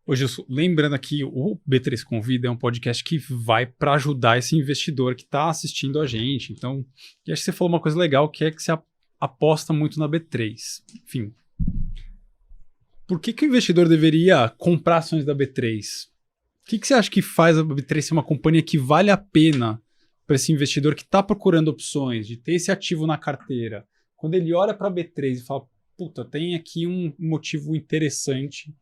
Ô, Gilson, lembrando aqui, o B3 Convida é um podcast que vai para ajudar esse investidor que está assistindo a gente. Então, acho que você falou uma coisa legal, que é que você aposta muito na B3. Enfim, por que o investidor deveria comprar ações da B3? O que você acha que faz a B3 ser uma companhia que vale a pena para esse investidor que está procurando opções, de ter esse ativo na carteira? Quando ele olha para a B3 e fala, puta, tem aqui um motivo interessante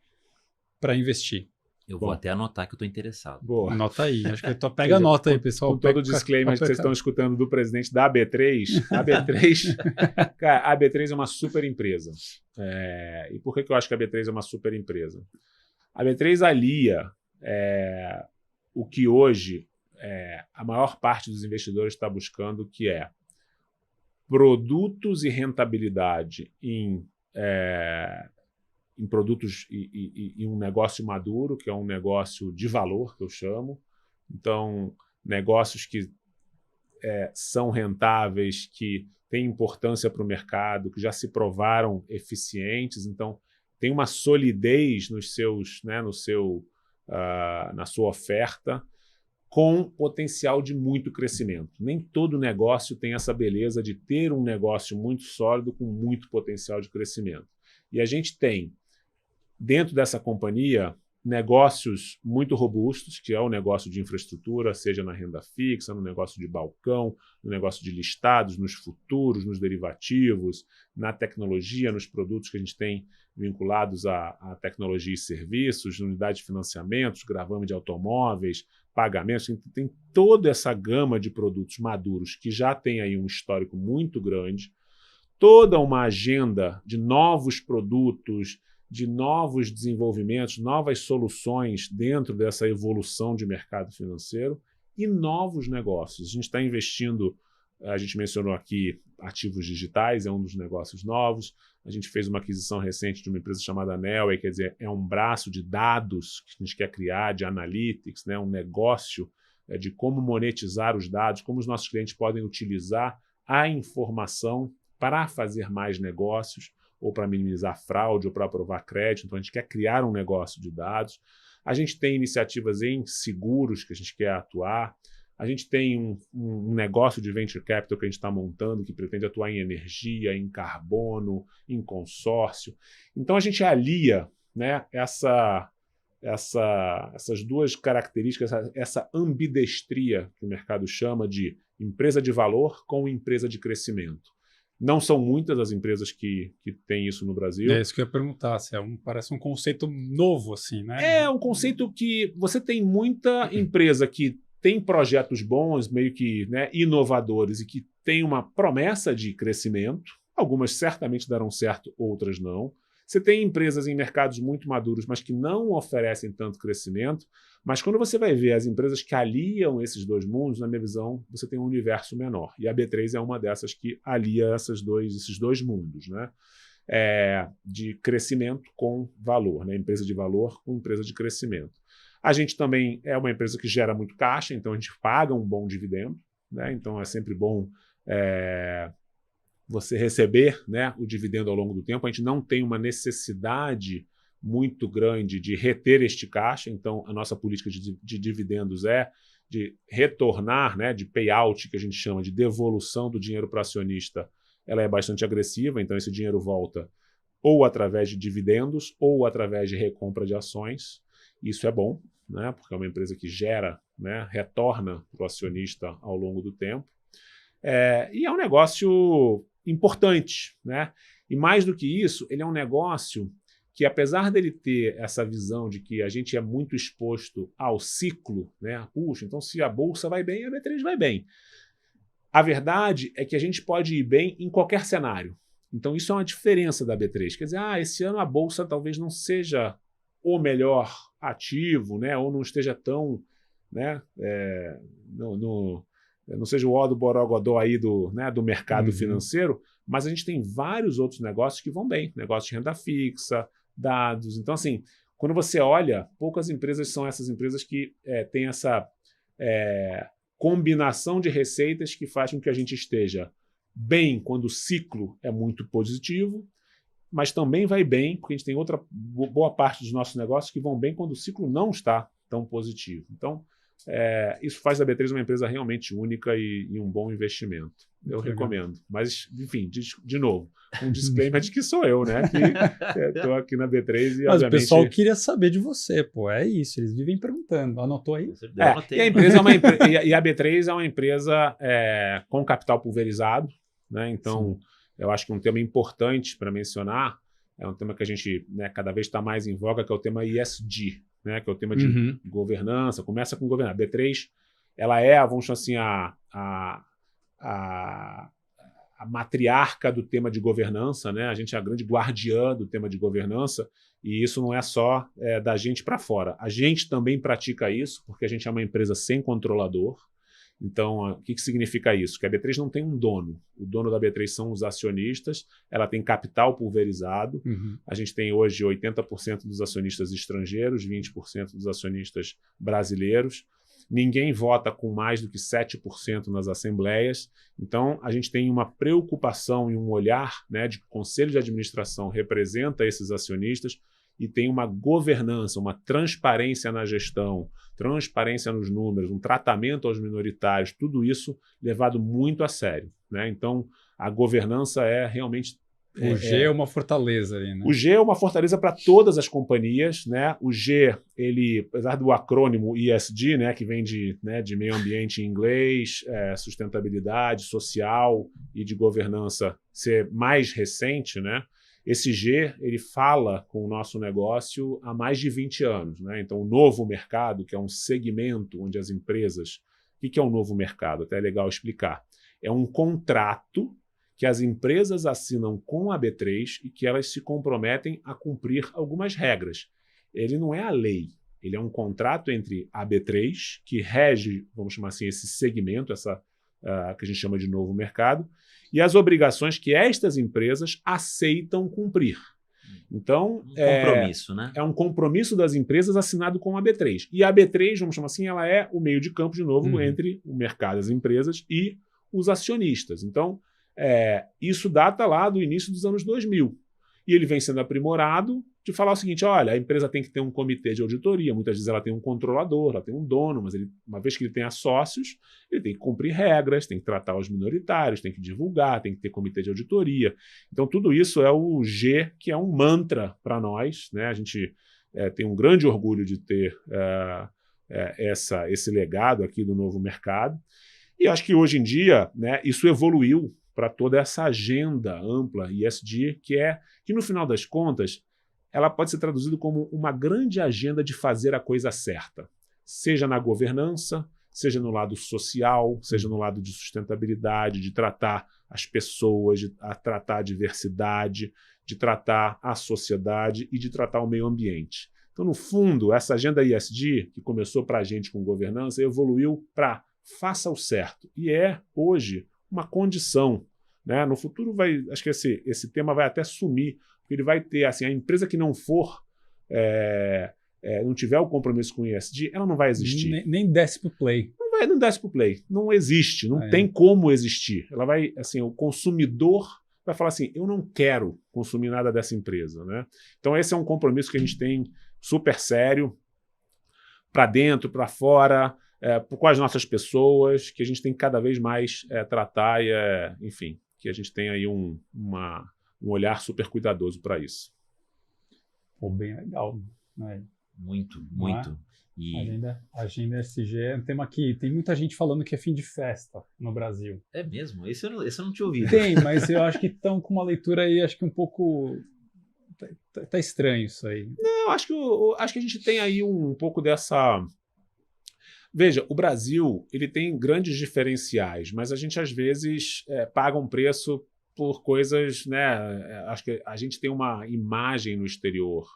para investir. Eu vou até anotar que eu estou interessado. Boa. Anota aí. Acho que pega a nota aí, pessoal. Com todo o disclaimer que vocês estão escutando do presidente da B3, cara, a B3 é uma super empresa. E por que eu acho que a B3 é uma super empresa? A B3 alia o que hoje a maior parte dos investidores está buscando, que é produtos e rentabilidade em produtos e um negócio maduro, que é um negócio de valor, que eu chamo. Então, negócios que são rentáveis, que têm importância para o mercado, que já se provaram eficientes. Então, tem uma solidez nos seus, né, na sua oferta, com potencial de muito crescimento. Nem todo negócio tem essa beleza de ter um negócio muito sólido com muito potencial de crescimento. E a gente tem, dentro dessa companhia, negócios muito robustos, que é o negócio de infraestrutura, seja na renda fixa, no negócio de balcão, no negócio de listados, nos futuros, nos derivativos, na tecnologia, nos produtos que a gente tem vinculados à tecnologia e serviços, unidade de financiamentos, gravame de automóveis, pagamentos. Tem toda essa gama de produtos maduros que já tem aí um histórico muito grande, toda uma agenda de novos produtos, de novos desenvolvimentos, novas soluções dentro dessa evolução de mercado financeiro e novos negócios. A gente está investindo, a gente mencionou aqui ativos digitais, é um dos negócios novos. A gente fez uma aquisição recente de uma empresa chamada Nelway, quer dizer, é um braço de dados que a gente quer criar, de analytics, né, um negócio de como monetizar os dados, como os nossos clientes podem utilizar a informação para fazer mais negócios, ou para minimizar fraude, ou para aprovar crédito. Então, a gente quer criar um negócio de dados. A gente tem iniciativas em seguros que a gente quer atuar. A gente tem um negócio de venture capital que a gente está montando, que pretende atuar em energia, em carbono, em consórcio. Então, a gente alia, né, essas duas características, essa ambidestria que o mercado chama de empresa de valor com empresa de crescimento. Não são muitas as empresas que têm isso no Brasil. É isso que eu ia perguntar. Parece um conceito novo, assim, né? É um conceito que você tem muita empresa que tem projetos bons, meio que, né, inovadores, e que tem uma promessa de crescimento. Algumas certamente darão certo, outras não. Você tem empresas em mercados muito maduros, mas que não oferecem tanto crescimento. Mas quando você vai ver as empresas que aliam esses dois mundos, na minha visão, você tem um universo menor. E a B3 é uma dessas que alia esses dois mundos, né? De crescimento com valor, né? Empresa de valor com empresa de crescimento. A gente também é uma empresa que gera muito caixa, então a gente paga um bom dividendo, né? Então é sempre bom você receber, né, o dividendo ao longo do tempo. A gente não tem uma necessidade muito grande de reter este caixa, então a nossa política de dividendos é de retornar, né, de payout, que a gente chama de devolução do dinheiro para o acionista, ela é bastante agressiva, então esse dinheiro volta ou através de dividendos ou através de recompra de ações. Isso é bom, né, porque é uma empresa que gera, né, retorna para o acionista ao longo do tempo. E é um negócio importante, né? E mais do que isso, ele é um negócio que, apesar dele ter essa visão de que a gente é muito exposto ao ciclo, né? Puxa, então se a bolsa vai bem, a B3 vai bem. A verdade é que a gente pode ir bem em qualquer cenário. Então isso é uma diferença da B3. Quer dizer, esse ano a bolsa talvez não seja o melhor ativo, né? Ou não esteja tão, né, não seja o ó do borogodó aí do mercado Uhum. financeiro, mas a gente tem vários outros negócios que vão bem, negócio de renda fixa, dados. Então, assim, quando você olha, poucas empresas são essas empresas que têm essa combinação de receitas que faz com que a gente esteja bem quando o ciclo é muito positivo, mas também vai bem, porque a gente tem outra boa parte dos nossos negócios que vão bem quando o ciclo não está tão positivo. Então, isso faz da B3 uma empresa realmente única e um bom investimento. Eu recomendo. Mas, enfim, de novo, um disclaimer de que sou eu, né? Que estou aqui na B3 e, Mas obviamente... o pessoal queria saber de você, pô. É isso, eles vivem perguntando. Anotou aí? E a empresa e a B3 é uma empresa com capital pulverizado, né? Então, sim, eu acho que um tema importante para mencionar é um tema que a gente cada vez está mais em voga, que é o tema ESG, né? Que é o tema de governança. Começa com governança. A B3, ela é, vamos chamar assim, a matriarca do tema de governança, né? A gente é a grande guardiã do tema de governança, e isso não é só da gente para fora. A gente também pratica isso, porque a gente é uma empresa sem controlador. Então, o que significa isso? Que a B3 não tem um dono. O dono da B3 são os acionistas, ela tem capital pulverizado. A gente tem hoje 80% dos acionistas estrangeiros, 20% dos acionistas brasileiros. Ninguém vota com mais do que 7% nas assembleias. Então, a gente tem uma preocupação e um olhar, de que o conselho de administração representa esses acionistas e tem uma governança, uma transparência na gestão, transparência nos números, um tratamento aos minoritários, tudo isso levado muito a sério, né? Então, a governança é realmente... O G é uma fortaleza aí, né? O G é uma fortaleza para todas as companhias, né? O G, ele, apesar do acrônimo ESG, né, que vem de meio ambiente em inglês, sustentabilidade social e de governança ser mais recente, né? Esse G, ele fala com o nosso negócio há mais de 20 anos, né? Então, o novo mercado, que é um segmento onde as empresas... O que é um novo mercado? Até é legal explicar. É um contrato que as empresas assinam com a B3 e que elas se comprometem a cumprir algumas regras. Ele não é a lei, ele é um contrato entre a B3, que rege, vamos chamar assim, esse segmento, que a gente chama de novo mercado, e as obrigações que estas empresas aceitam cumprir. Então, um compromisso, né? É um compromisso das empresas assinado com a B3. E a B3, vamos chamar assim, ela é o meio de campo, de novo, entre o mercado, as empresas e os acionistas. Então, isso data lá do início dos anos 2000. E ele vem sendo aprimorado de falar o seguinte, olha, a empresa tem que ter um comitê de auditoria, muitas vezes ela tem um controlador, ela tem um dono, mas uma vez que ele tenha sócios, ele tem que cumprir regras, tem que tratar os minoritários, tem que divulgar, tem que ter comitê de auditoria. Então, tudo isso é o G, que é um mantra para nós, né? A gente tem um grande orgulho de ter esse legado aqui do novo mercado. E acho que hoje em dia, né, isso evoluiu para toda essa agenda ampla ESG, que no final das contas, ela pode ser traduzida como uma grande agenda de fazer a coisa certa, seja na governança, seja no lado social, seja no lado de sustentabilidade, de tratar as pessoas, de tratar a diversidade, de tratar a sociedade e de tratar o meio ambiente. Então, no fundo, essa agenda ESG, que começou para a gente com governança, evoluiu para faça o certo. E hoje, uma condição, né? No futuro, acho que esse tema vai até sumir, porque ele vai ter, assim, a empresa que não for, não tiver o compromisso com o ESG, ela não vai existir. Nem desce para o play. Não desce para o play. Não existe, não tem como existir. Ela vai, assim, o consumidor vai falar assim, eu não quero consumir nada dessa empresa, né? Então, esse é um compromisso que a gente tem super sério, para dentro, para fora, com as nossas pessoas, que a gente tem que cada vez mais tratar e, enfim, que a gente tem aí um olhar super cuidadoso para isso. Pô, bem legal, né? Muito. E... Agenda ESG é um tema que tem muita gente falando que é fim de festa no Brasil. É mesmo? Esse eu não tinha ouvido. Tem, mas eu acho que estão com uma leitura aí, acho que um pouco... Tá estranho isso aí. Não, acho que a gente tem aí um pouco dessa... Veja, o Brasil ele tem grandes diferenciais, mas a gente às vezes paga um preço por coisas, né? Acho que a gente tem uma imagem no exterior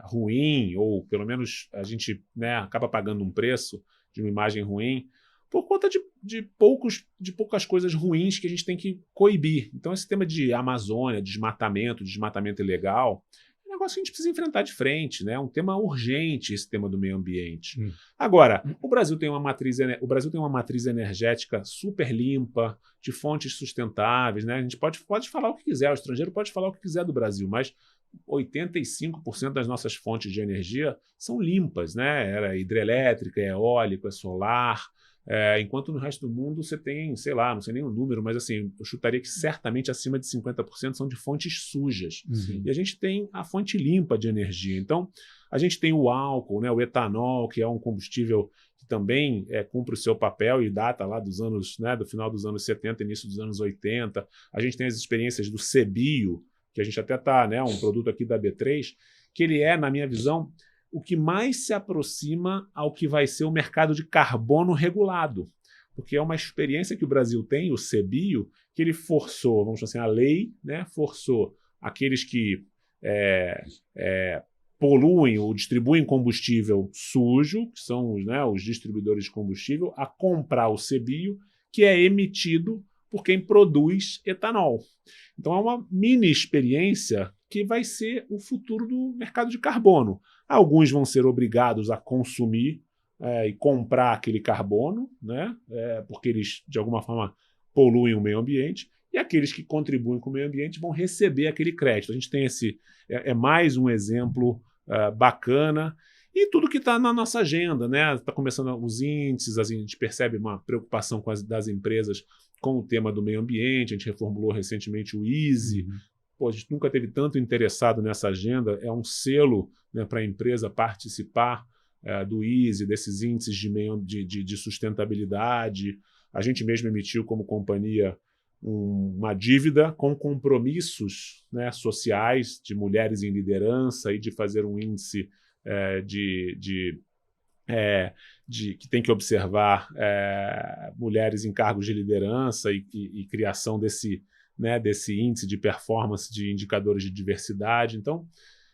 ruim, ou pelo menos a gente, né, acaba pagando um preço de uma imagem ruim, por conta de poucas coisas ruins que a gente tem que coibir. Então, esse tema de Amazônia, desmatamento ilegal, é um negócio que a gente precisa enfrentar de frente, né? É um tema urgente, esse tema do meio ambiente. Agora, o Brasil tem uma matriz energética super limpa, de fontes sustentáveis, né? A gente pode falar o que quiser, o estrangeiro pode falar o que quiser do Brasil, mas 85% das nossas fontes de energia são limpas, né? É hidrelétrica, é eólico, é solar. Enquanto no resto do mundo você tem, sei lá, não sei nem o número, mas assim, eu chutaria que certamente acima de 50% são de fontes sujas. Uhum. E a gente tem a fonte limpa de energia. Então, a gente tem o álcool, né, o etanol, que é um combustível que também cumpre o seu papel e data lá dos anos, né, do final dos anos 70, início dos anos 80. A gente tem as experiências do CBio, que a gente até está, né, um produto aqui da B3, que ele é, na minha visão, o que mais se aproxima ao que vai ser o mercado de carbono regulado. Porque é uma experiência que o Brasil tem, o CBio, que ele forçou, vamos dizer assim, a lei, né, forçou aqueles que poluem ou distribuem combustível sujo, que são os distribuidores de combustível, a comprar o CBio, que é emitido por quem produz etanol. Então é uma mini experiência que vai ser o futuro do mercado de carbono. Alguns vão ser obrigados a consumir e comprar aquele carbono, né, porque eles, de alguma forma, poluem o meio ambiente, e aqueles que contribuem com o meio ambiente vão receber aquele crédito. A gente tem mais um exemplo bacana, e tudo que está na nossa agenda, né? Está começando os índices, a gente percebe uma preocupação das empresas com o tema do meio ambiente. A gente reformulou recentemente o ESG. Pô, a gente nunca teve tanto interessado nessa agenda. É um selo, né, para a empresa participar do ESG, desses índices de sustentabilidade. A gente mesmo emitiu como companhia uma dívida com compromissos, né, sociais de mulheres em liderança e de fazer um índice que tem que observar mulheres em cargos de liderança e criação desse índice de performance de indicadores de diversidade. Então,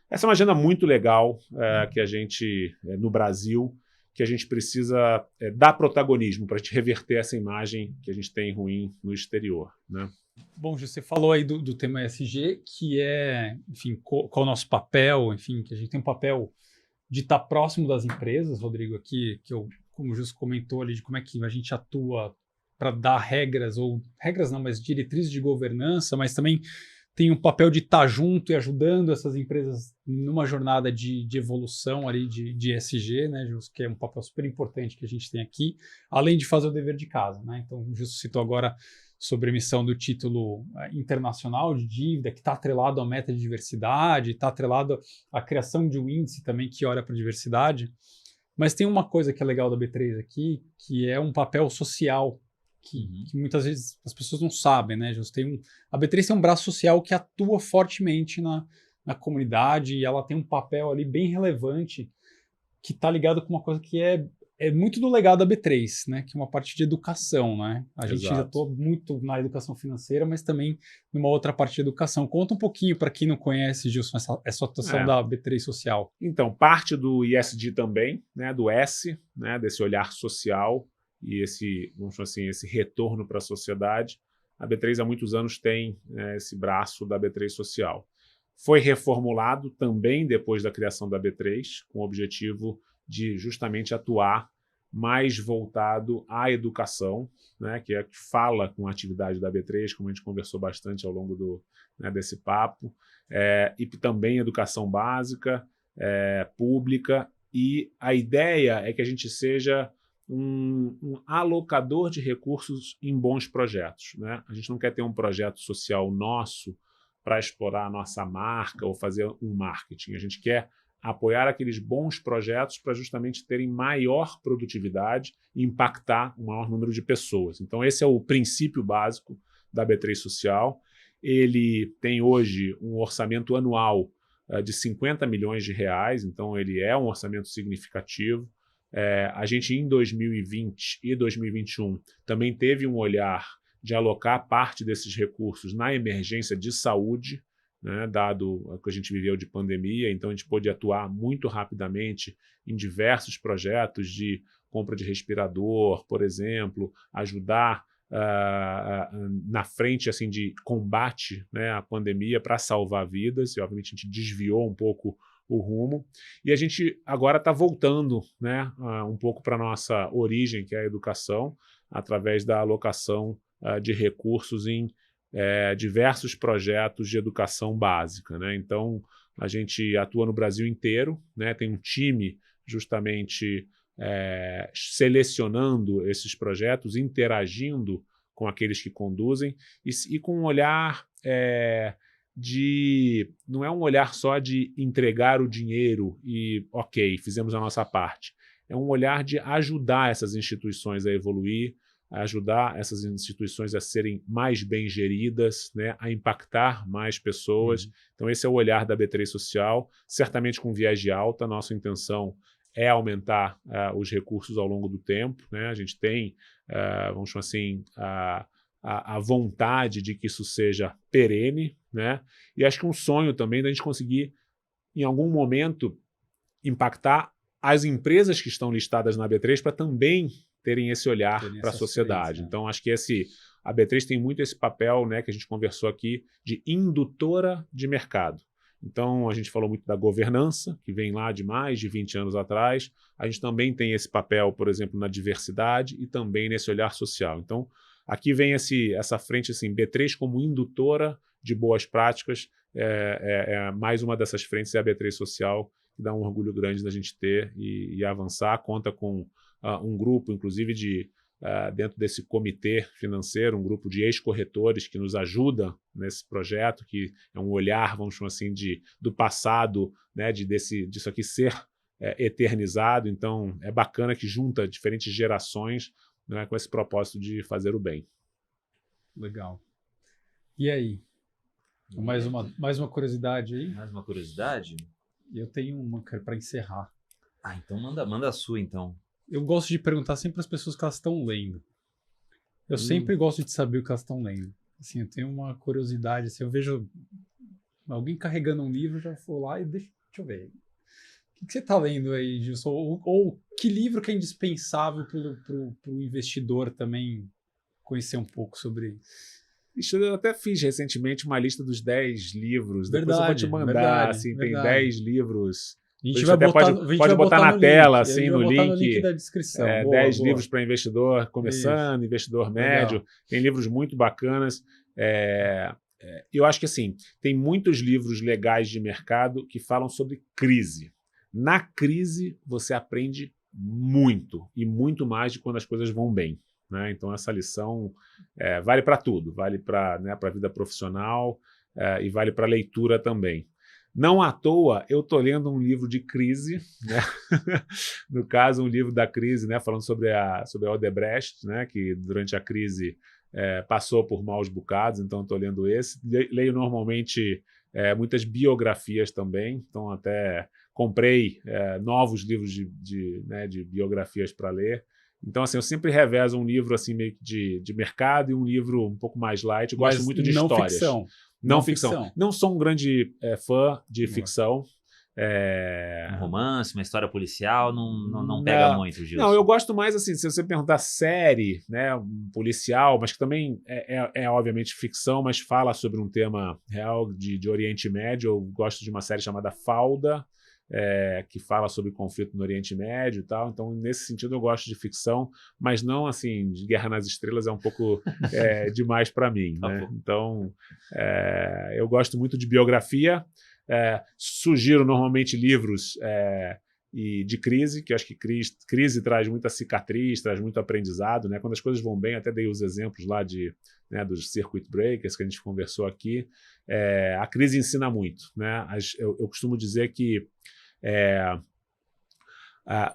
essa é uma agenda muito legal que a gente, no Brasil, que a gente precisa dar protagonismo para a gente reverter essa imagem que a gente tem ruim no exterior, né? Bom, você falou aí do tema ESG, que enfim, qual é o nosso papel, enfim, que a gente tem um papel de estar próximo das empresas, Rodrigo, aqui, como o Justo comentou ali, de como é que a gente atua para dar regras não, mas diretrizes de governança, mas também tem um papel de estar junto e ajudando essas empresas numa jornada de evolução ali de ESG, né, Justo, que é um papel super importante que a gente tem aqui, além de fazer o dever de casa, né? Então, o Justo citou agora sobre a emissão do título internacional de dívida, que está atrelado à meta de diversidade, está atrelado à criação de um índice também que olha para a diversidade. Mas tem uma coisa que é legal da B3 aqui, que é um papel social, que muitas vezes as pessoas não sabem, né? A B3 tem um braço social que atua fortemente na comunidade, e ela tem um papel ali bem relevante que está ligado com uma coisa que é muito do legado da B3, né? Que é uma parte de educação, né? A gente atua muito na educação financeira, mas também numa outra parte de educação. Conta um pouquinho para quem não conhece, Gilson, essa atuação da B3 Social. Então, parte do ESG também, né? Do S, né? Desse olhar social e vamos chamar assim, esse retorno para a sociedade. A B3 há muitos anos tem esse braço da B3 Social. Foi reformulado também depois da criação da B3, com o objetivo de justamente atuar mais voltado à educação, né, que fala com a atividade da B3, como a gente conversou bastante ao longo desse papo, e também educação básica, pública, e a ideia é que a gente seja um alocador de recursos em bons projetos, né? A gente não quer ter um projeto social nosso para explorar a nossa marca ou fazer um marketing. A gente quer apoiar aqueles bons projetos para justamente terem maior produtividade e impactar um maior número de pessoas. Então, esse é o princípio básico da B3 Social. Ele tem hoje um orçamento anual de 50 milhões de reais, então ele é um orçamento significativo. A gente, em 2020 e 2021, também teve um olhar de alocar parte desses recursos na emergência de saúde, né, dado o que a gente viveu de pandemia. Então a gente pôde atuar muito rapidamente em diversos projetos de compra de respirador, por exemplo, ajudar na frente assim, de combate, né, à pandemia para salvar vidas, e obviamente a gente desviou um pouco o rumo, e a gente agora está voltando, né, um pouco para a nossa origem, que é a educação, através da alocação de recursos em diversos projetos de educação básica, né? Então, a gente atua no Brasil inteiro, né? Tem um time justamente selecionando esses projetos, interagindo com aqueles que conduzem e com um olhar não é um olhar só de entregar o dinheiro e, ok, fizemos a nossa parte. É um olhar de ajudar essas instituições a evoluir, a ajudar essas instituições a serem mais bem geridas, né, a impactar mais pessoas. Então, esse é o olhar da B3 Social, certamente com viés de alta. Nossa intenção é aumentar os recursos ao longo do tempo, né? A gente tem, vamos chamar assim, a vontade de que isso seja perene, né? E acho que um sonho também da gente conseguir, em algum momento, impactar as empresas que estão listadas na B3 para também terem esse olhar para a sociedade. Então, acho que a B3 tem muito esse papel, né, que a gente conversou aqui, de indutora de mercado. Então, a gente falou muito da governança, que vem lá de mais de 20 anos atrás. A gente também tem esse papel, por exemplo, na diversidade e também nesse olhar social. Então, aqui vem essa frente, assim, B3 como indutora de boas práticas. Mais uma dessas frentes é a B3 Social, que dá um orgulho grande da gente ter e avançar. Conta com um grupo, inclusive, dentro desse comitê financeiro, um grupo de ex-corretores que nos ajuda nesse projeto, que é um olhar, vamos chamar assim, do passado, né, disso aqui ser eternizado. Então, é bacana que junta diferentes gerações, né, com esse propósito de fazer o bem. Legal. E aí? Mais uma curiosidade aí? Mais uma curiosidade? Eu tenho uma para encerrar. Então manda a sua, então. Eu gosto de perguntar sempre para as pessoas que elas estão lendo. Eu sempre gosto de saber o que elas estão lendo. Assim, eu tenho uma curiosidade. Assim, eu vejo alguém carregando um livro, eu já vou lá e deixa eu ver. O que você está lendo aí, Gilson? Ou que livro que é indispensável para o investidor também conhecer um pouco sobre isso? Eu até fiz recentemente uma lista dos 10 livros. Depois eu vou te mandar. Tem 10 livros. A gente vai botar, pode botar na tela, link, assim, no link da descrição. 10 livros para investidor começando, investidor médio. Legal. Tem livros muito bacanas. Eu acho que assim, tem muitos livros legais de mercado que falam sobre crise. Na crise, você aprende muito, e muito mais de quando as coisas vão bem, né? Então, essa lição vale para tudo. Vale para a vida profissional e vale para a leitura também. Não à toa, eu estou lendo um livro de crise, né? No caso, um livro da crise, né? Falando sobre a Odebrecht, né? Que durante a crise passou por maus bocados, então estou lendo esse. Leio normalmente muitas biografias também, então até comprei novos livros de biografias para ler. Então, assim, eu sempre revezo um livro assim, meio que de mercado e um livro um pouco mais light. Eu gosto muito de histórias. Ficção. Não ficção. Não sou um grande fã de ficção. Um romance, uma história policial, não pega muito, Gilson. Não, eu gosto mais, assim, se você perguntar série, né, um policial, mas que também obviamente ficção, mas fala sobre um tema real de Oriente Médio. Eu gosto de uma série chamada Fauda, que fala sobre conflito no Oriente Médio e tal. Então, nesse sentido, eu gosto de ficção, mas não, assim, de Guerra nas Estrelas é um pouco demais para mim, né? Então, eu gosto muito de biografia. Sugiro normalmente livros e de crise, que eu acho que crise traz muita cicatriz, traz muito aprendizado, né? Quando as coisas vão bem, até dei os exemplos lá dos circuit breakers que a gente conversou aqui. A crise ensina muito, né? Eu costumo dizer que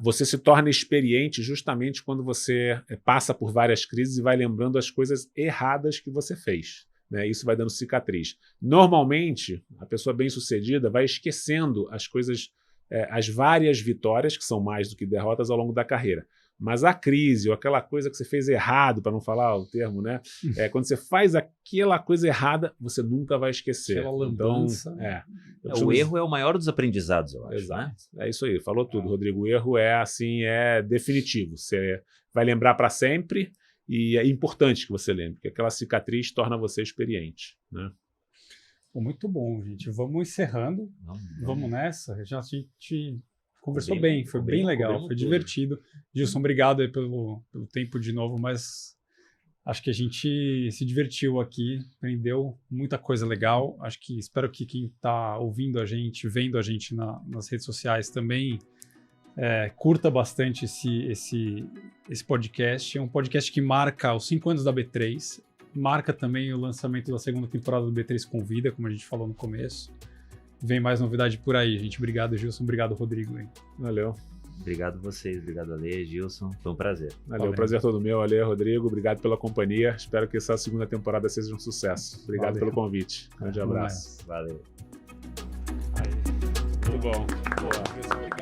você se torna experiente justamente quando você passa por várias crises e vai lembrando as coisas erradas que você fez, né? Isso vai dando cicatriz. Normalmente, a pessoa bem-sucedida vai esquecendo as coisas, as várias vitórias, que são mais do que derrotas, ao longo da carreira. Mas a crise, ou aquela coisa que você fez errado, para não falar o termo, né? Quando você faz aquela coisa errada, você nunca vai esquecer. Aquela lambança. Então, O erro é o maior dos aprendizados, eu acho. Exato. Né? É isso aí, falou tudo, Rodrigo. O erro é definitivo. Você vai lembrar para sempre e é importante que você lembre, porque aquela cicatriz torna você experiente, né? Muito bom, gente. Vamos encerrando. Vamos nessa. Já a gente conversou bem, foi bem legal, foi divertido. Gilson, obrigado aí pelo tempo de novo, mas acho que a gente se divertiu aqui, aprendeu muita coisa legal. Espero que quem está ouvindo a gente, vendo a gente nas redes sociais também curta bastante esse podcast. É um podcast que marca os 5 anos da B3, marca também o lançamento da segunda temporada do B3 Convida, como a gente falou no começo. Vem mais novidade por aí, gente. Obrigado, Gilson. Obrigado, Rodrigo. Hein? Valeu. Obrigado a vocês. Obrigado, Ale, Gilson. Foi um prazer. Valeu. Prazer todo meu, Ale, Rodrigo. Obrigado pela companhia. Espero que essa segunda temporada seja um sucesso. Obrigado pelo convite. Grande abraço. Valeu. Muito bom. Boa.